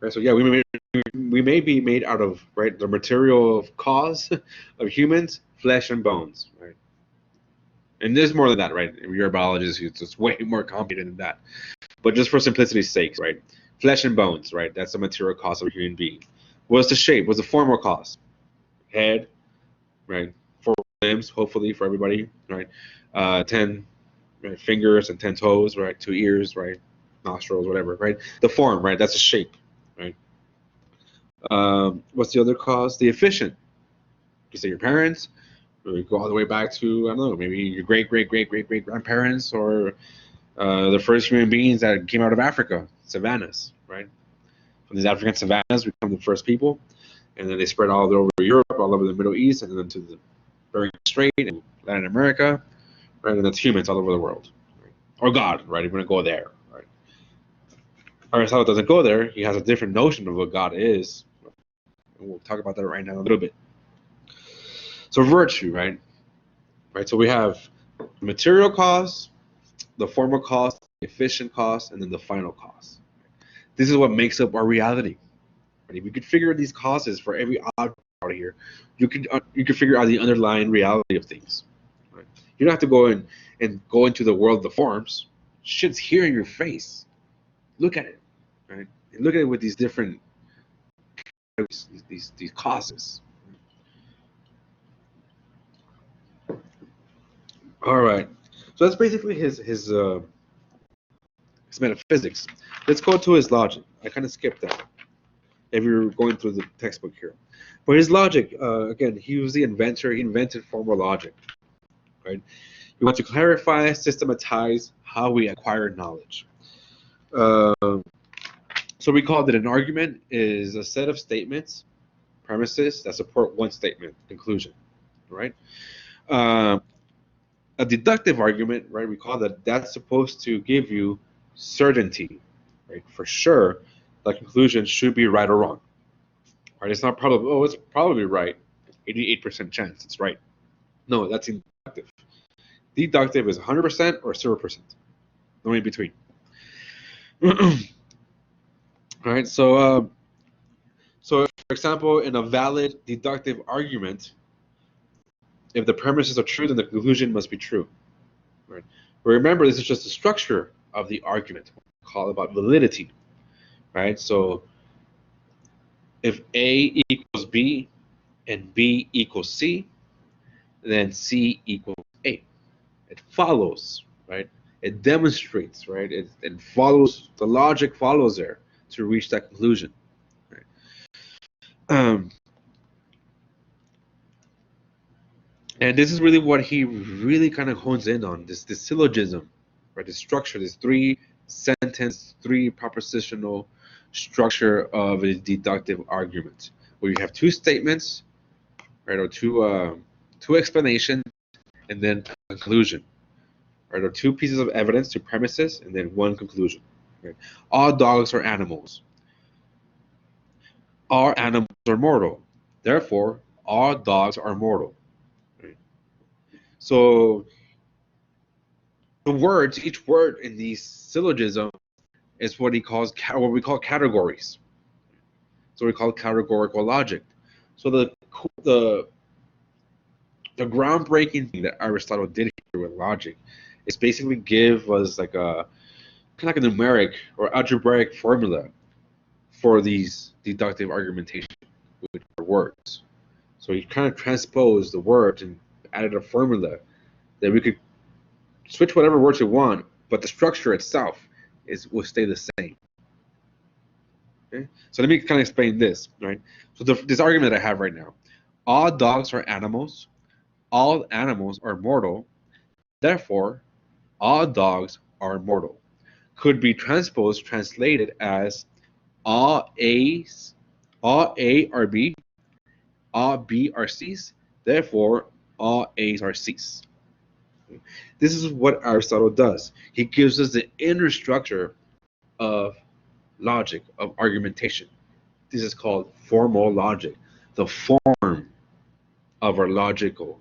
Right, so yeah, we may be made out of, right, the material cause of humans, flesh and bones, right? And there's more than that, right? If you're a biologist, it's way more complicated than that. But just for simplicity's sake, right? Flesh and bones, right? That's the material cause of a human being. What's the shape? What's the formal cause? Head, right? 4 limbs, hopefully for everybody, right? 10 right, fingers and 10 toes, right? 2 ears, right? Nostrils, whatever, right? The form, right? That's a shape, right? What's the other cause? The efficient. You say your parents, or you go all the way back to, I don't know, maybe your great-great-great-great-great-grandparents, or the first human beings that came out of Africa, savannas, right? From these African savannas, we become the first people, and then they spread all over Europe, all over the Middle East, and then to the Bering Strait and Latin America, right? And that's humans all over the world, right? Or God, right? If we're going to go there, right? Aristotle doesn't go there. He has a different notion of what God is, and we'll talk about that right now in a little bit. So virtue, right? Right. So we have the material cause, the formal cause, the efficient cause, and then the final cause. This is what makes up our reality. Right? If we could figure these causes for every object, out here, you can figure out the underlying reality of things. Right? You don't have to go go into the world of the forms. Shit's here in your face. Look at it, right? And look at it with these different these causes. All right. So that's basically his metaphysics. Let's go to his logic. I kind of skipped that if you're going through the textbook here. But his logic, again, he was the inventor. He invented formal logic. Right? We want to clarify, systematize how we acquire knowledge. So we call that an argument is a set of statements, premises that support one statement, conclusion. Right? A deductive argument, right? We call that's supposed to give you certainty, right? For sure, the conclusion should be right or wrong. Right? It's not probably, oh, it's probably right. 88% chance it's right. No, that's inductive. Deductive is 100% or 0%. No in between. All right, so for example, in a valid deductive argument, if the premises are true, then the conclusion must be true. Right? But remember, this is just the structure of the argument. We call it about validity. Right? So if A equals B and B equals C, then C equals A. It follows, right? It demonstrates, right? It follows, the logic follows there to reach that conclusion. Right? And this is really what he really kind of hones in on, this syllogism, right? This structure, this three-sentence, three-propositional structure of a deductive argument, where you have two statements, right, or two explanations, and then a conclusion, right, or two pieces of evidence, two premises, and then one conclusion. Right? All dogs are animals. All animals are mortal. Therefore, all dogs are mortal. So the words, each word in these syllogism is what we call categories. So we call categorical logic. So the groundbreaking thing that Aristotle did here with logic is basically give us like a kind of like a numeric or algebraic formula for these deductive argumentation with words. So he kind of transposed the words and added a formula that we could switch whatever words we want, but the structure itself will stay the same. Okay? So let me kind of explain this, right? So this argument that I have right now: all dogs are animals, all animals are mortal, therefore all dogs are mortal. Could be translated as all A are B, all B are C's, therefore all A's are C's. This is what Aristotle does. He gives us the inner structure of logic, of argumentation. This is called formal logic, the form of our logical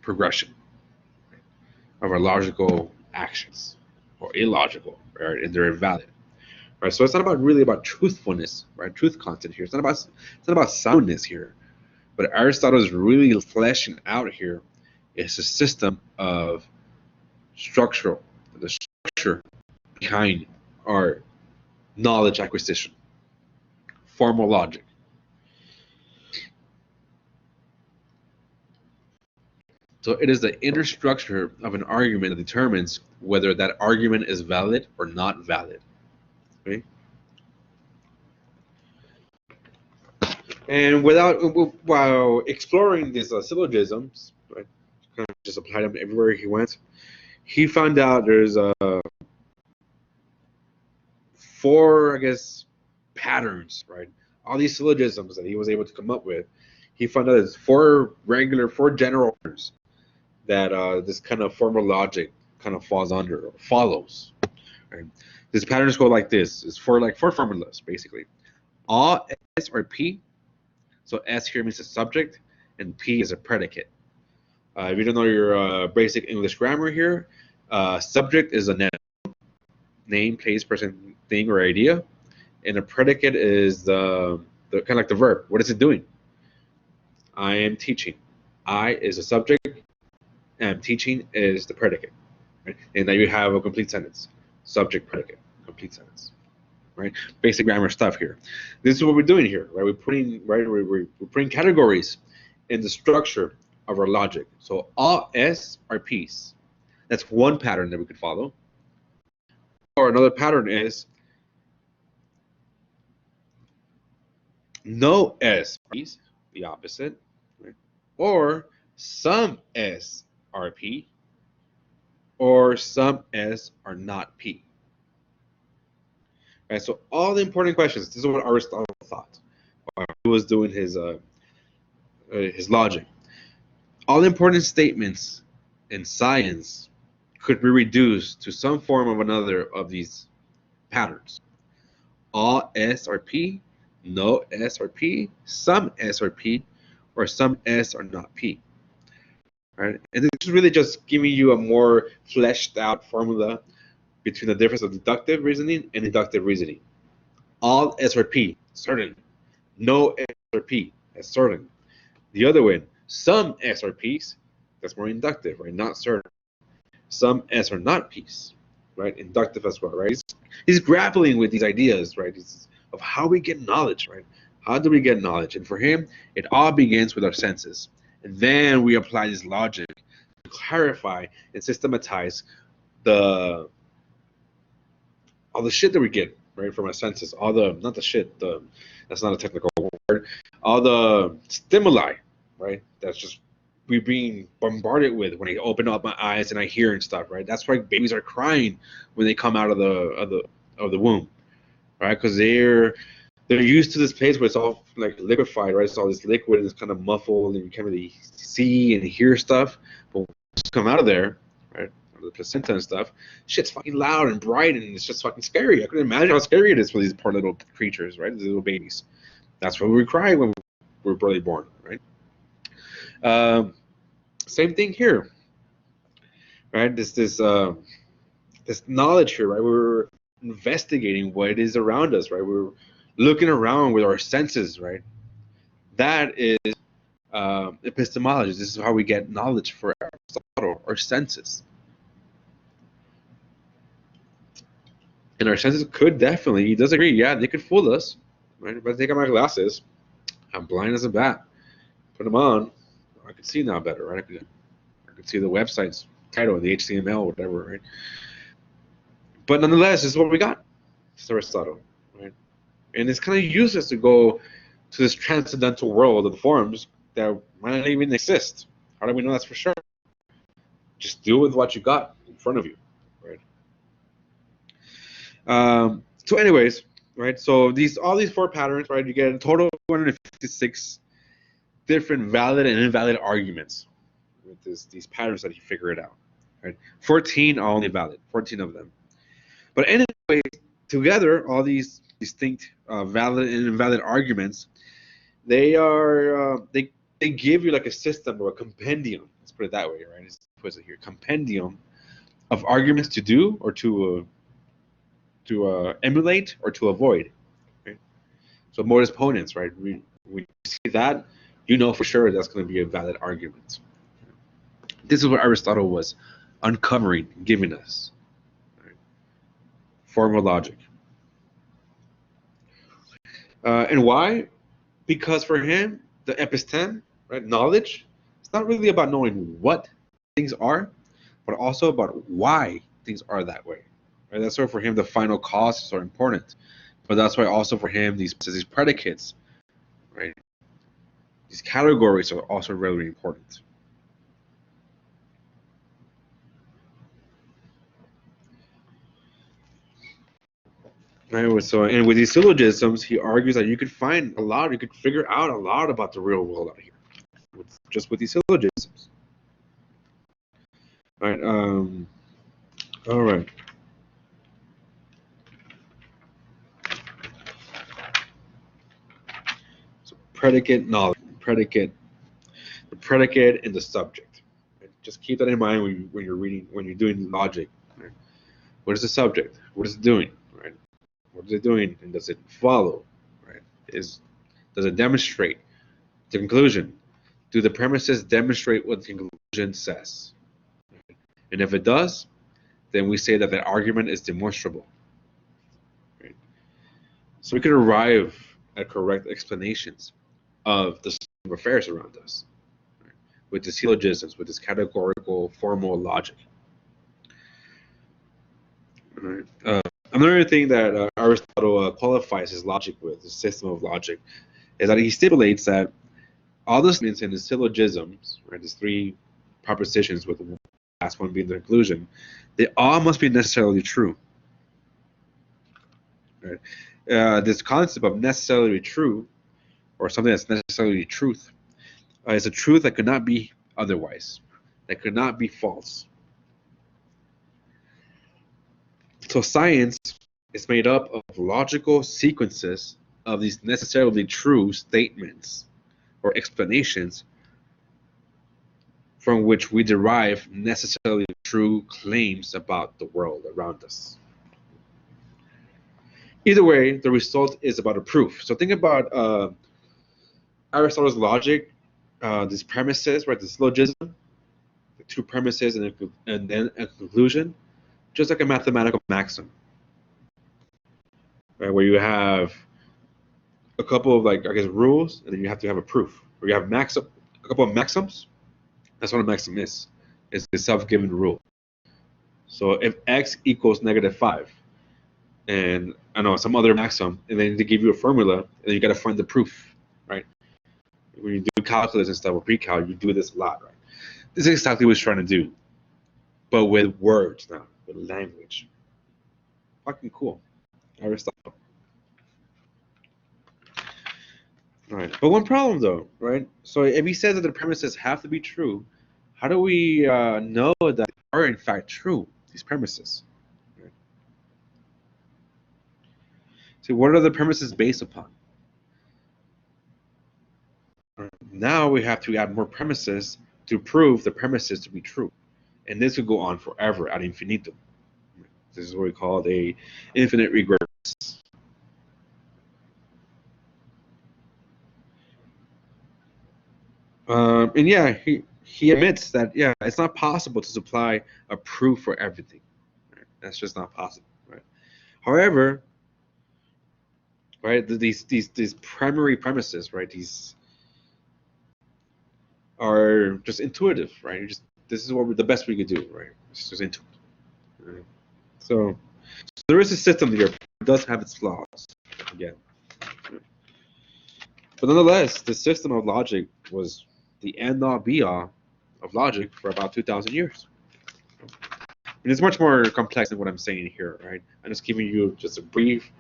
progression, of our logical actions, or illogical, right? And they're invalid. Right? So it's not really about truthfulness, right? Truth content here. It's not about soundness here. But Aristotle is really fleshing out here is a system of the structure behind our knowledge acquisition, formal logic. So it is the inner structure of an argument that determines whether that argument is valid or not valid. Okay? And while exploring these syllogisms, right, kind of just applied them everywhere he went, he found out there's 4, I guess, patterns, right? All these syllogisms that he was able to come up with, he found out there's 4 general patterns that this kind of formal logic kind of falls under or follows. Right? These patterns go like this. It's four formulas, basically. All S are P. So S here means a subject, and P is a predicate. If you don't know your basic English grammar here, subject is a noun, name, place, person, thing, or idea, and a predicate is the kind of like the verb. What is it doing? I am teaching. I is the subject, and teaching is the predicate. Right? And now you have a complete sentence. Subject, predicate, complete sentence. Right? Basic grammar stuff here. This is what we're doing here, right? We're putting categories in the structure of our logic. So all S are P's. That's one pattern that we could follow. Or another pattern is no S are P's, the opposite. Right? Or some S are P, or some S are not P. Right, so all the important questions. This is what Aristotle thought while he was doing his logic. All the important statements in science could be reduced to some form of another of these patterns. All S are P, no S are P, some S are P, or some S are not P. Right? And this is really just giving you a more fleshed out formula between the difference of deductive reasoning and inductive reasoning. All S or P, certain. No S or P, that's certain. The other one, some S or P's, that's more inductive, right? Not certain. Some S are not P's, right? Inductive as well, right? He's grappling with these ideas, right? Of how we get knowledge, right? How do we get knowledge? And for him, it all begins with our senses. And then we apply this logic to clarify and systematize all the shit that we get, right, from our senses, not the shit, that's not a technical word, all the stimuli, right, that's just we being bombarded with when I open up my eyes and I hear and stuff, right? That's why babies are crying when they come out of the womb, right? Because they're used to this place where it's all like liquefied, right? It's all this liquid and it's kind of muffled and you can't really see and hear stuff. But when you come out of there, right, the placenta and stuff, shit's fucking loud and bright and it's just fucking scary. I couldn't imagine how scary it is for these poor little creatures, right? These little babies. That's why we cry when we're barely born, right? Same thing here, right? This knowledge here, right? We're investigating what it is around us, right? We're looking around with our senses, right? That is epistemology. This is how we get knowledge for Aristotle, our senses. And our senses could definitely, he does agree, yeah, they could fool us, right? If I take out my glasses, I'm blind as a bat. Put them on, I could see now better, right? I could see the website's title, the HTML, whatever, right? But nonetheless, this is what we got. It's Aristotle, right? And it's kind of useless to go to this transcendental world of the forms that might not even exist. How do we know that's for sure? Just deal with what you got in front of you, right? So anyways, right, so all these four patterns, right, you get a total of 256 different valid and invalid arguments with these patterns that you figure it out, right? 14 are only valid, 14 of them. But anyway, together, all these distinct valid and invalid arguments, they are they give you like a system or a compendium. Let's put it that way, right? It puts it here, compendium of arguments to do or to emulate or to avoid. Right? So modus ponens, right? We see that, you know for sure that's going to be a valid argument. This is what Aristotle was uncovering, giving us. Right? Formal logic. And why? Because for him, the episteme, right, knowledge, it's not really about knowing what things are, but also about why things are that way. Right? That's why for him the final causes are important. But that's why also for him these predicates, right, these categories are also really important. Right, so and with these syllogisms, he argues that you could figure out a lot about the real world out here, just with these syllogisms. Right. All right. So predicate knowledge, the predicate and the subject. Right? Just keep that in mind when you're doing logic. Right? What is the subject? What is it doing? Right? What is it doing, and does it follow? Right? Does it demonstrate the conclusion? Do the premises demonstrate what the conclusion says? And if it does, then we say that the argument is demonstrable. Right? So we can arrive at correct explanations of the state of affairs around us, right? With the syllogisms, with this categorical formal logic. Right? Another thing that Aristotle qualifies his logic with, his system of logic, is that he stipulates that all the statements in the syllogisms, right, these three propositions with the last one being the conclusion, they all must be necessarily true. Right? This concept of necessarily true, or something that's necessarily truth, is a truth that could not be otherwise, that could not be false. So science is made up of logical sequences of these necessarily true statements or explanations from which we derive necessarily true claims about the world around us. Either way, the result is about a proof. So think about Aristotle's logic, these premises, right? The syllogism, the two premises, and then a conclusion, just like a mathematical maxim, right? Where you have a couple of rules, and then you have to have a proof. Where you have a couple of maxims. That's what a maxim is. It's a self-given rule. So if x equals -5, and I know some other maxim, and then they give you a formula, and then you got to find the proof, right? When you do calculus and stuff or pre-cal, you do this a lot, right? This is exactly what he's trying to do, but with words now, with language. Fucking cool, Aristotle. All right, but one problem though, right? So if he says that the premises have to be true, how do we know that they are in fact true, these premises? Right? So what are the premises based upon? Now we have to add more premises to prove the premises to be true. And this could go on forever ad infinitum. This is what we call a infinite regress. And yeah, he admits that, yeah, it's not possible to supply a proof for everything. Right? That's just not possible. Right? However, right, these primary premises, right, these are just intuitive, right? This is what the best we could do, right? It's just intuitive. Right? So there is a system here. It does have its flaws, again. But nonetheless, the system of logic was the end-all be-all of logic for about 2,000 years. And it's much more complex than what I'm saying here, right? I'm just giving you just a brief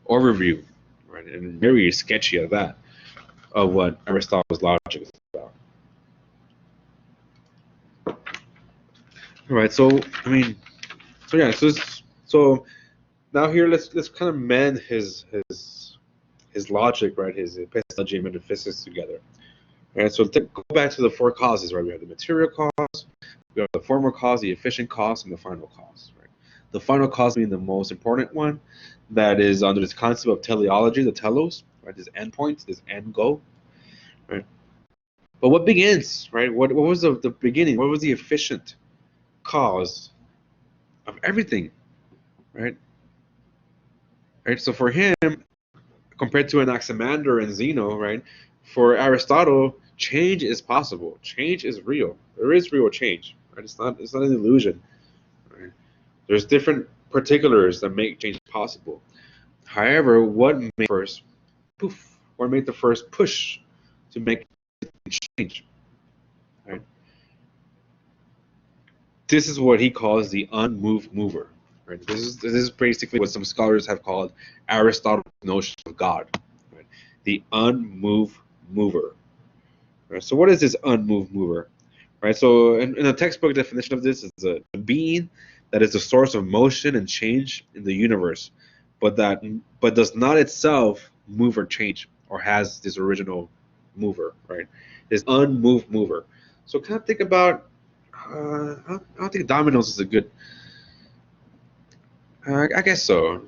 overview, right, and very sketchy of that, of what Aristotle's logic is about. All right, so so now here let's kind of mend his logic, right? His epistemology and metaphysics together. All right, so go back to the four causes, right? We have the material cause, we have the formal cause, the efficient cause, and the final cause. Right? The final cause being the most important one, that is under this concept of teleology, the telos, right? This endpoint, this end goal, right? But what begins, right? What was the beginning? What was the efficient cause of everything, right? Right. So for him, compared to Anaximander and Zeno, right? For Aristotle, change is possible. Change is real. There is real change. Right? It's not an illusion. Right? There's different particulars that make change possible. However, what made the first push to make change? Right? This is what he calls the unmoved mover. Right? This is basically what some scholars have called Aristotle's notion of God. Right? The unmoved mover. Right? So what is this unmoved mover? Right? So in a textbook definition of this, is a being that is the source of motion and change in the universe, but does not itself move or change, or has this original mover. Right? This unmoved mover. So kind of think about. I don't think dominoes is a good. I guess so.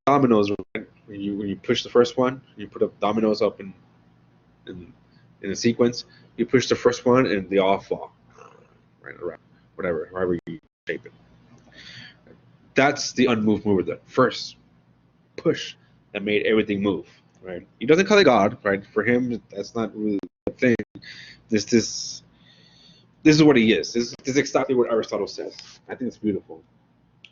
Dominoes, right? when you push the first one, you put up dominoes up in in a sequence. You push the first one and they all fall, right around, whatever, however you shape it. That's the unmoved mover. The first push that made everything move. Right? He doesn't call it God. Right? For him, that's not really a thing. This is what he is. This is exactly what Aristotle says. I think it's beautiful.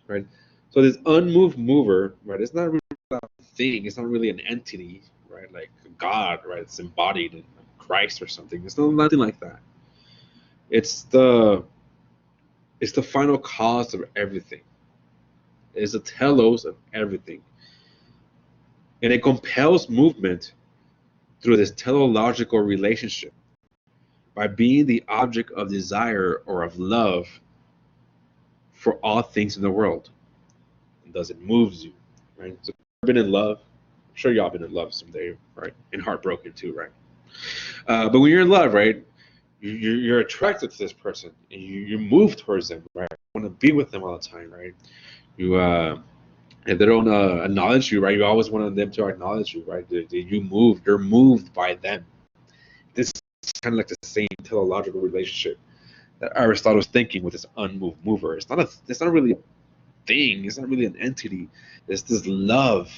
Right? So this unmoved mover, right? It's not really a thing. It's not really an entity, right? Like God, right? It's embodied in Christ or something. It's nothing like that. It's the final cause of everything. It's the telos of everything. And it compels movement through this teleological relationship by being the object of desire or of love for all things in the world. And thus it moves you, right? So you've been in love. I'm sure y'all been in love someday, right? And heartbroken too, right? But when you're in love, right, you're attracted to this person and you move towards them, right? You want to be with them all the time, right? You if they don't acknowledge you, right, you always want them to acknowledge you, right? You're moved by them. This is kind of like the same teleological relationship that Aristotle's thinking with this unmoved mover. It's not really a thing. It's not really an entity. It's this love,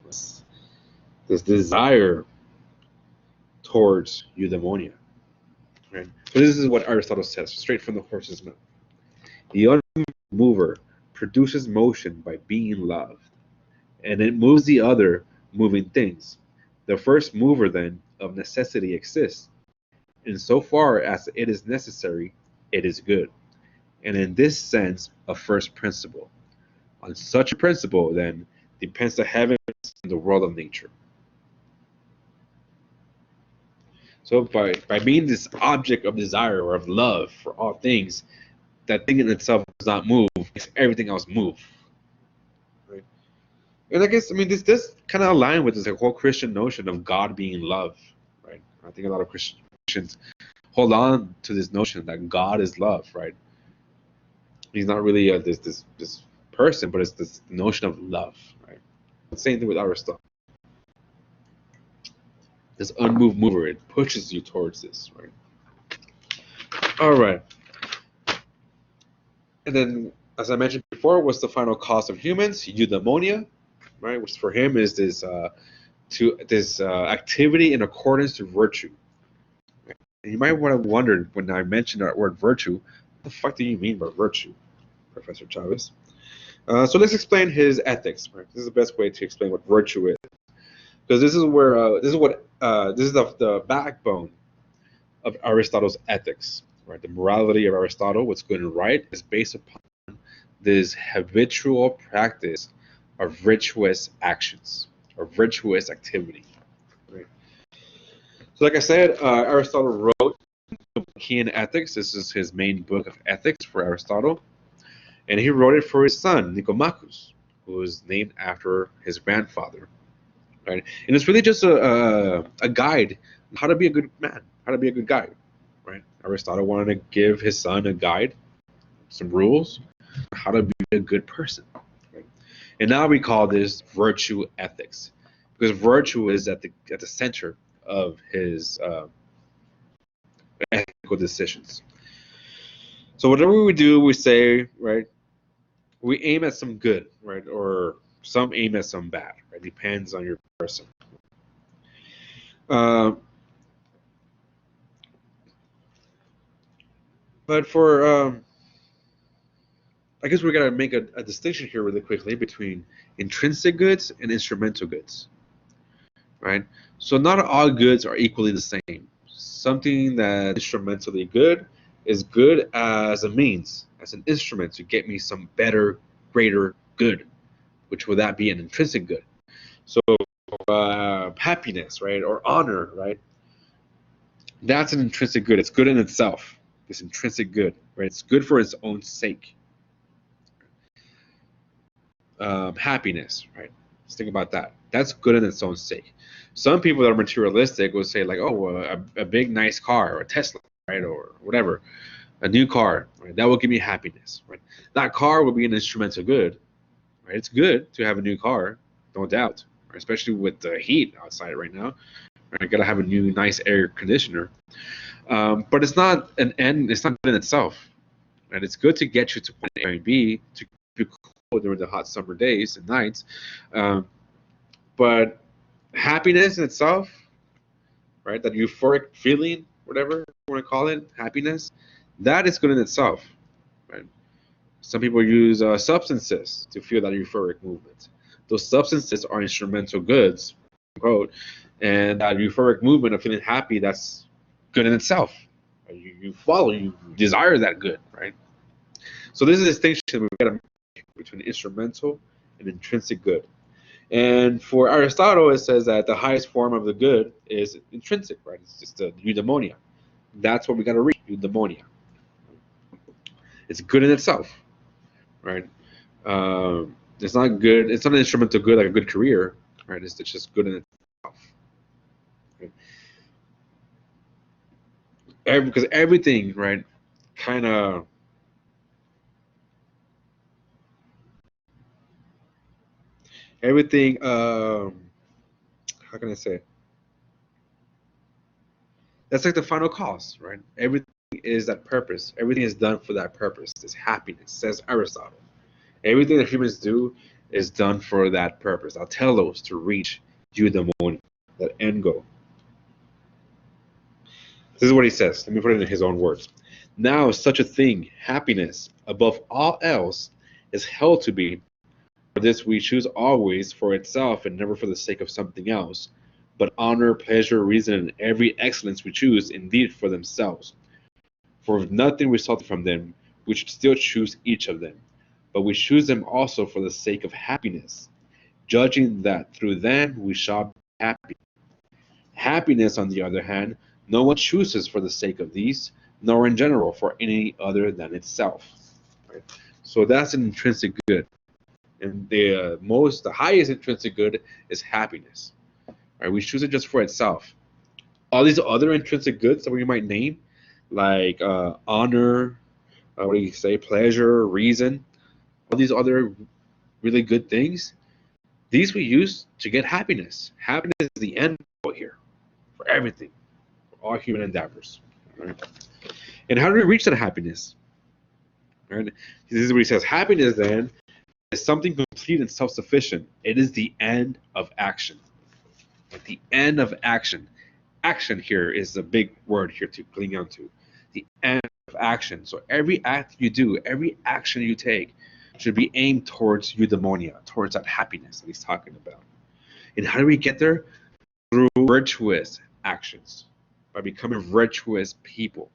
this desire towards eudaimonia. Right? So this is what Aristotle says, straight from the horse's mouth. The unmoved mover produces motion by being loved, and it moves the other moving things. The first mover, then, of necessity exists. Insofar as it is necessary, it is good, and in this sense, a first principle. On such a principle, then, depends the heavens and the world of nature. So by being this object of desire or of love for all things, that thing in itself does not move, makes everything else move. Right? And I guess, I mean, this kind of align with this whole Christian notion of God being love. Right? I think a lot of Christians hold on to this notion that God is love, right? He's not really this person, but it's this notion of love, right? Same thing with Aristotle. This unmoved mover, it pushes you towards this, right? All right. And then, as I mentioned before, what's the final cause of humans? Eudaimonia, right? Which for him is this activity in accordance to virtue. And you might want to wonder when I mentioned that word virtue, what the fuck do you mean by virtue, Professor Chavez? So let's explain his ethics. Right? This is the best way to explain what virtue is, because this is the backbone of Aristotle's ethics. Right? The morality of Aristotle, what's good and right, is based upon this habitual practice of virtuous actions or virtuous activity. Right? So, like I said, Aristotle wrote the Nicaean Ethics. This is his main book of ethics for Aristotle. And he wrote it for his son, Nicomachus, who was named after his grandfather. Right? And it's really just a guide on how to be a good man, how to be a good guy. Right? Aristotle wanted to give his son a guide, some rules, on how to be a good person. Right? And now we call this virtue ethics, because virtue is at the center of his ethical decisions. So whatever we do, we say, right, we aim at some good, right, or some aim at some bad, right? Depends on your person. But for I guess we're gonna make a distinction here really quickly between intrinsic goods and instrumental goods, right? So not all goods are equally the same. Something that's instrumentally good is good as a means, as an instrument to get me some better, greater good, which would that be an intrinsic good? So happiness, right, or honor, right? That's an intrinsic good. It's good in itself. This intrinsic good, right? It's good for its own sake. Happiness, right? Let's think about that. That's good in its own sake. Some people that are materialistic will say like, oh, a big nice car or a Tesla, right, or whatever, a new car, right? That will give me happiness, right? That car will be an instrumental good, right? It's good to have a new car, no doubt, especially with the heat outside right now. I gotta have a new nice air conditioner. But it's not an end. It's not good in itself. And it's good to get you to point A and B to keep you cool during the hot summer days and nights. But happiness in itself, right? That euphoric feeling, whatever you want to call it, happiness, that is good in itself, right? Some people use substances to feel that euphoric movement. Those substances are instrumental goods, quote, and that euphoric movement of feeling happy, that's good in itself. You follow, you desire that good, right? So there's a distinction we've got to make between instrumental and intrinsic good. And for Aristotle, it says that the highest form of the good is intrinsic, right? It's just the eudaimonia. That's what we got to reach, eudaimonia. It's good in itself, right? It's not good. It's not an instrumental good like a good career, right? It's just good in itself. Right? Because everything, right, kind of everything. How can I say? That's like the final cause, right? Everything is that purpose. Everything is done for that purpose. This happiness, says Aristotle. Everything that humans do is done for that purpose. I'll tell those to reach eudaimonia, that end goal. This is what he says. Let me put it in his own words. Now, such a thing, happiness, above all else, is held to be. For this we choose always for itself and never for the sake of something else. But honor, pleasure, reason, and every excellence we choose indeed for themselves. For if nothing resulted from them, we should still choose each of them. But we choose them also for the sake of happiness, judging that through them we shall be happy. Happiness, on the other hand, no one chooses for the sake of these, nor in general for any other than itself. Right? So that's an intrinsic good. And the highest intrinsic good is happiness. Right? We choose it just for itself. All these other intrinsic goods that we might name, like honor, what do you say, pleasure, reason, all these other really good things, these we use to get happiness. Happiness is the end goal here for everything, for all human endeavors. Right? And how do we reach that happiness? Right? This is what he says. Happiness, then, is something complete and self-sufficient. It is the end of action. At the end of action. Action here is a big word here to cling on to. The end of action. So every act you do, every action you take should be aimed towards eudaimonia, towards that happiness that he's talking about. And how do we get there? Through virtuous actions, by becoming virtuous people.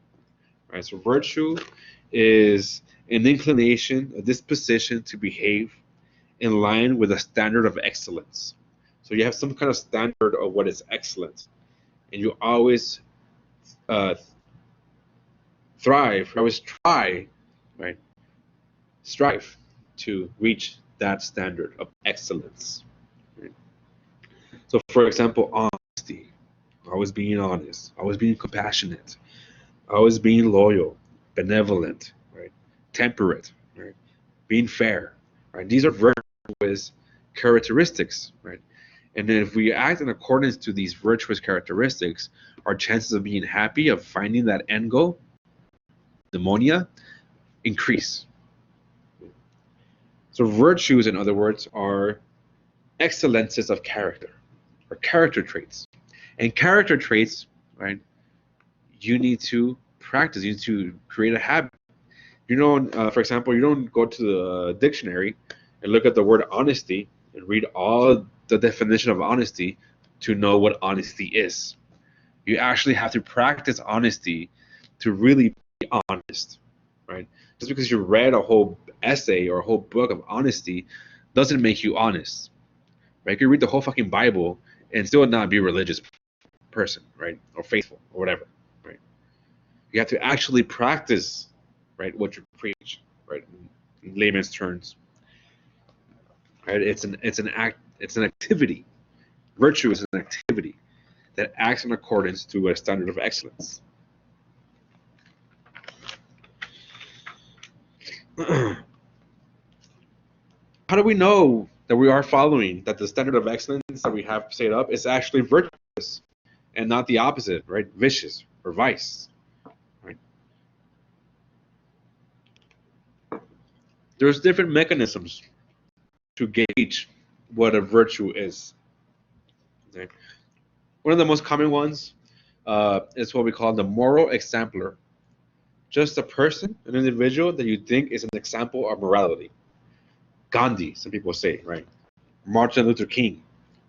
Right? So virtue is an inclination, a disposition to behave in line with a standard of excellence. So you have some kind of standard of what is excellent, and you always thrive, always try, right? Strive to reach that standard of excellence. Right? So, for example, honesty, always being honest, always being compassionate, always being loyal, benevolent, right? Temperate, right? Being fair, right? These are virtuous characteristics, right? And then if we act in accordance to these virtuous characteristics, our chances of being happy, of finding that end goal, eudaimonia, increase. So virtues, in other words, are excellences of character, or character traits. And character traits, right, you need to practice, you need to create a habit. You don't, for example, you don't go to the dictionary and look at the word honesty and read all the definition of honesty to know what honesty is. You actually have to practice honesty to really be honest, right? Just because you read a whole essay or a whole book of honesty doesn't make you honest, right? You can read the whole fucking Bible and still not be a religious person, right? Or faithful or whatever, right? You have to actually practice, right, what you preach, right? In layman's terms, right? It's an activity. Virtue is an activity that acts in accordance to a standard of excellence. How do we know that we are following, that the standard of excellence that we have set up is actually virtuous and not the opposite, right? Vicious or vice, right? There's different mechanisms to gauge what a virtue is. Okay? One of the most common ones is what we call the moral exemplar. Just a person, an individual that you think is an example of morality. Gandhi, some people say, right? Martin Luther King,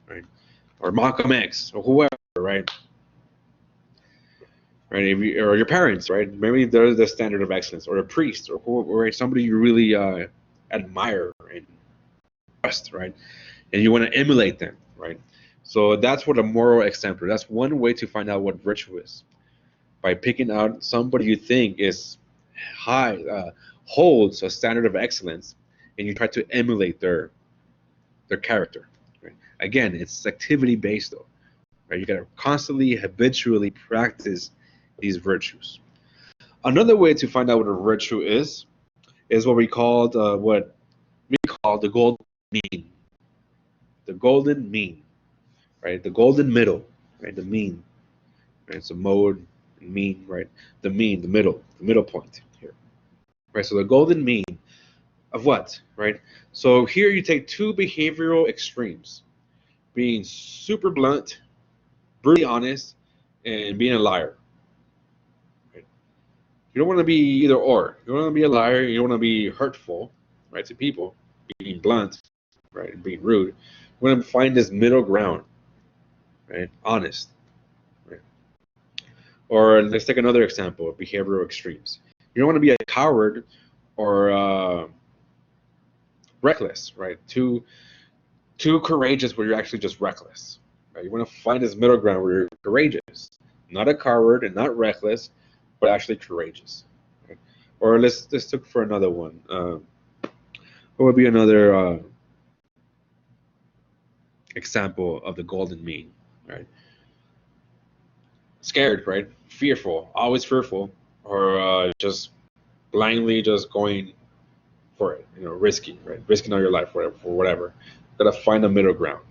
right? Or Malcolm X, or whoever, right? Right? Or your parents, right? Maybe they're the standard of excellence, or a priest, or somebody you really admire and trust, right? And you want to emulate them, right? So that's what a moral exemplar. That's one way to find out what virtue is, by picking out somebody you think is high, holds a standard of excellence, and you try to emulate their character. Right? Again, it's activity based though. Right? You got to constantly, habitually practice these virtues. Another way to find out what a virtue is what we call the golden mean. The golden mean, right? The golden middle, right? The mean, right? So mode, mean, right? The mean, the middle point here, right? So the golden mean of what, right? So here you take two behavioral extremes, being super blunt, brutally honest, and being a liar. Right? You don't want to be either or. You don't want to be a liar. You don't want to be hurtful, right, to people, being blunt, right, and being rude. You want to find this middle ground, right, honest. Right? Or let's take another example of behavioral extremes. You don't want to be a coward or reckless, right? Too courageous where you're actually just reckless. Right? You want to find this middle ground where you're courageous, not a coward and not reckless, but actually courageous. Right? Or let's look for another one. What would be another example of the golden mean? Right? Scared, right? Fearful, always fearful, or just blindly just going for it. Risky, right? Risking all your life for whatever. Gotta find a middle ground.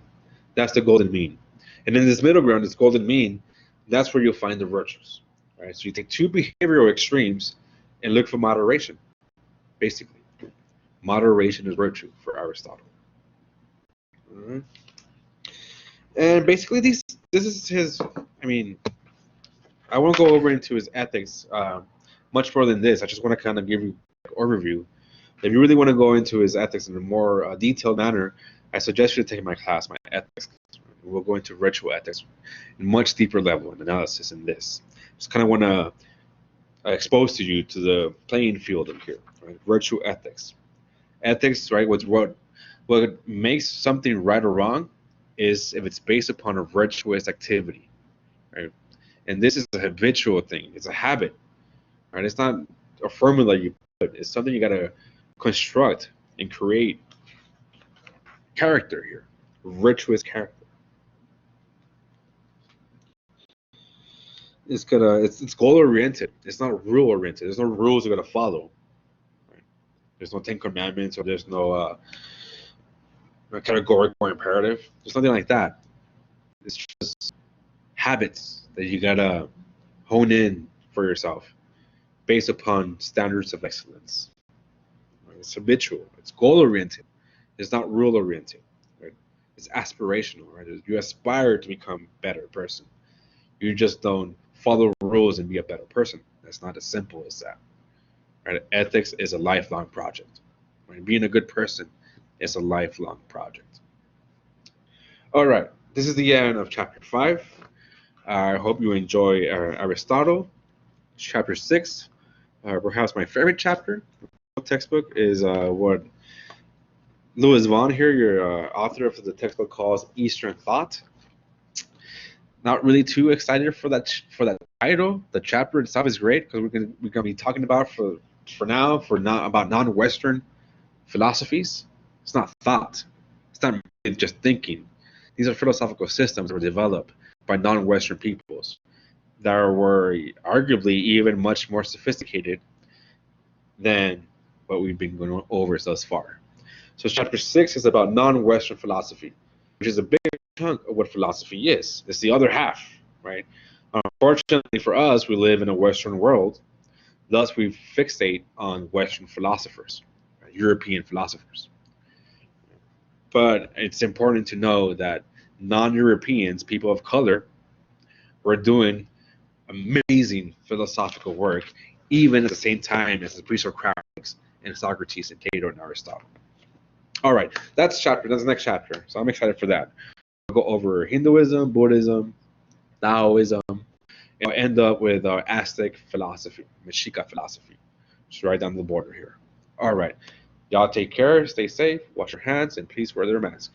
That's the golden mean. And in this middle ground, this golden mean, that's where you'll find the virtues. Right? So you take two behavioral extremes and look for moderation. Basically, moderation is virtue for Aristotle. Mm-hmm. And basically, this is his. I mean, I won't go over into his ethics much more than this. I just want to kind of give you an overview. If you really want to go into his ethics in a more detailed manner, I suggest you to take my class, my ethics class. We'll go into virtual ethics in much deeper level and analysis in this. Just kind of want to expose to you to the playing field of here, right? Virtual ethics. Ethics, right? What makes something right or wrong is if it's based upon a virtuous activity, right? And this is a habitual thing. It's a habit, right? It's not a formula you put. It's something you got to construct and create character here, virtuous character. It's goal oriented. It's not rule oriented. There's no rules you got to follow. Right? There's no Ten Commandments or there's no categorical imperative. There's nothing like that. It's just habits that you gotta hone in for yourself based upon standards of excellence. Right? It's habitual. It's goal oriented. It's not rule oriented. Right? It's aspirational. Right? You aspire to become a better person. You just don't follow rules and be a better person. That's not as simple as that. Right? Ethics is a lifelong project. Right? Being a good person is a lifelong project. All right, this is the end of chapter 5. I hope you enjoy Aristotle. Chapter 6, perhaps my favorite chapter. Textbook is what Louis Vaughan here, your author of the textbook, calls Eastern Thought. Not really too excited for that title. The chapter itself is great because we're gonna be talking about about non-Western philosophies. It's not thought. It's not just thinking. These are philosophical systems that were developed by non-Western peoples that were arguably even much more sophisticated than what we've been going over thus far. So chapter 6 is about non-Western philosophy, which is a big chunk of what philosophy is. It's the other half, right? Unfortunately for us, we live in a Western world. Thus, we fixate on Western philosophers, right? European philosophers. But it's important to know that non-Europeans, people of color, were doing amazing philosophical work, even at the same time as the pre-Socratics and Socrates and Plato and Aristotle. All right, that's the next chapter. So I'm excited for that. We'll go over Hinduism, Buddhism, Taoism, and we'll end up with Aztec philosophy, Mexica philosophy. Just right down the border here. All right, y'all take care, stay safe, wash your hands, and please wear their mask.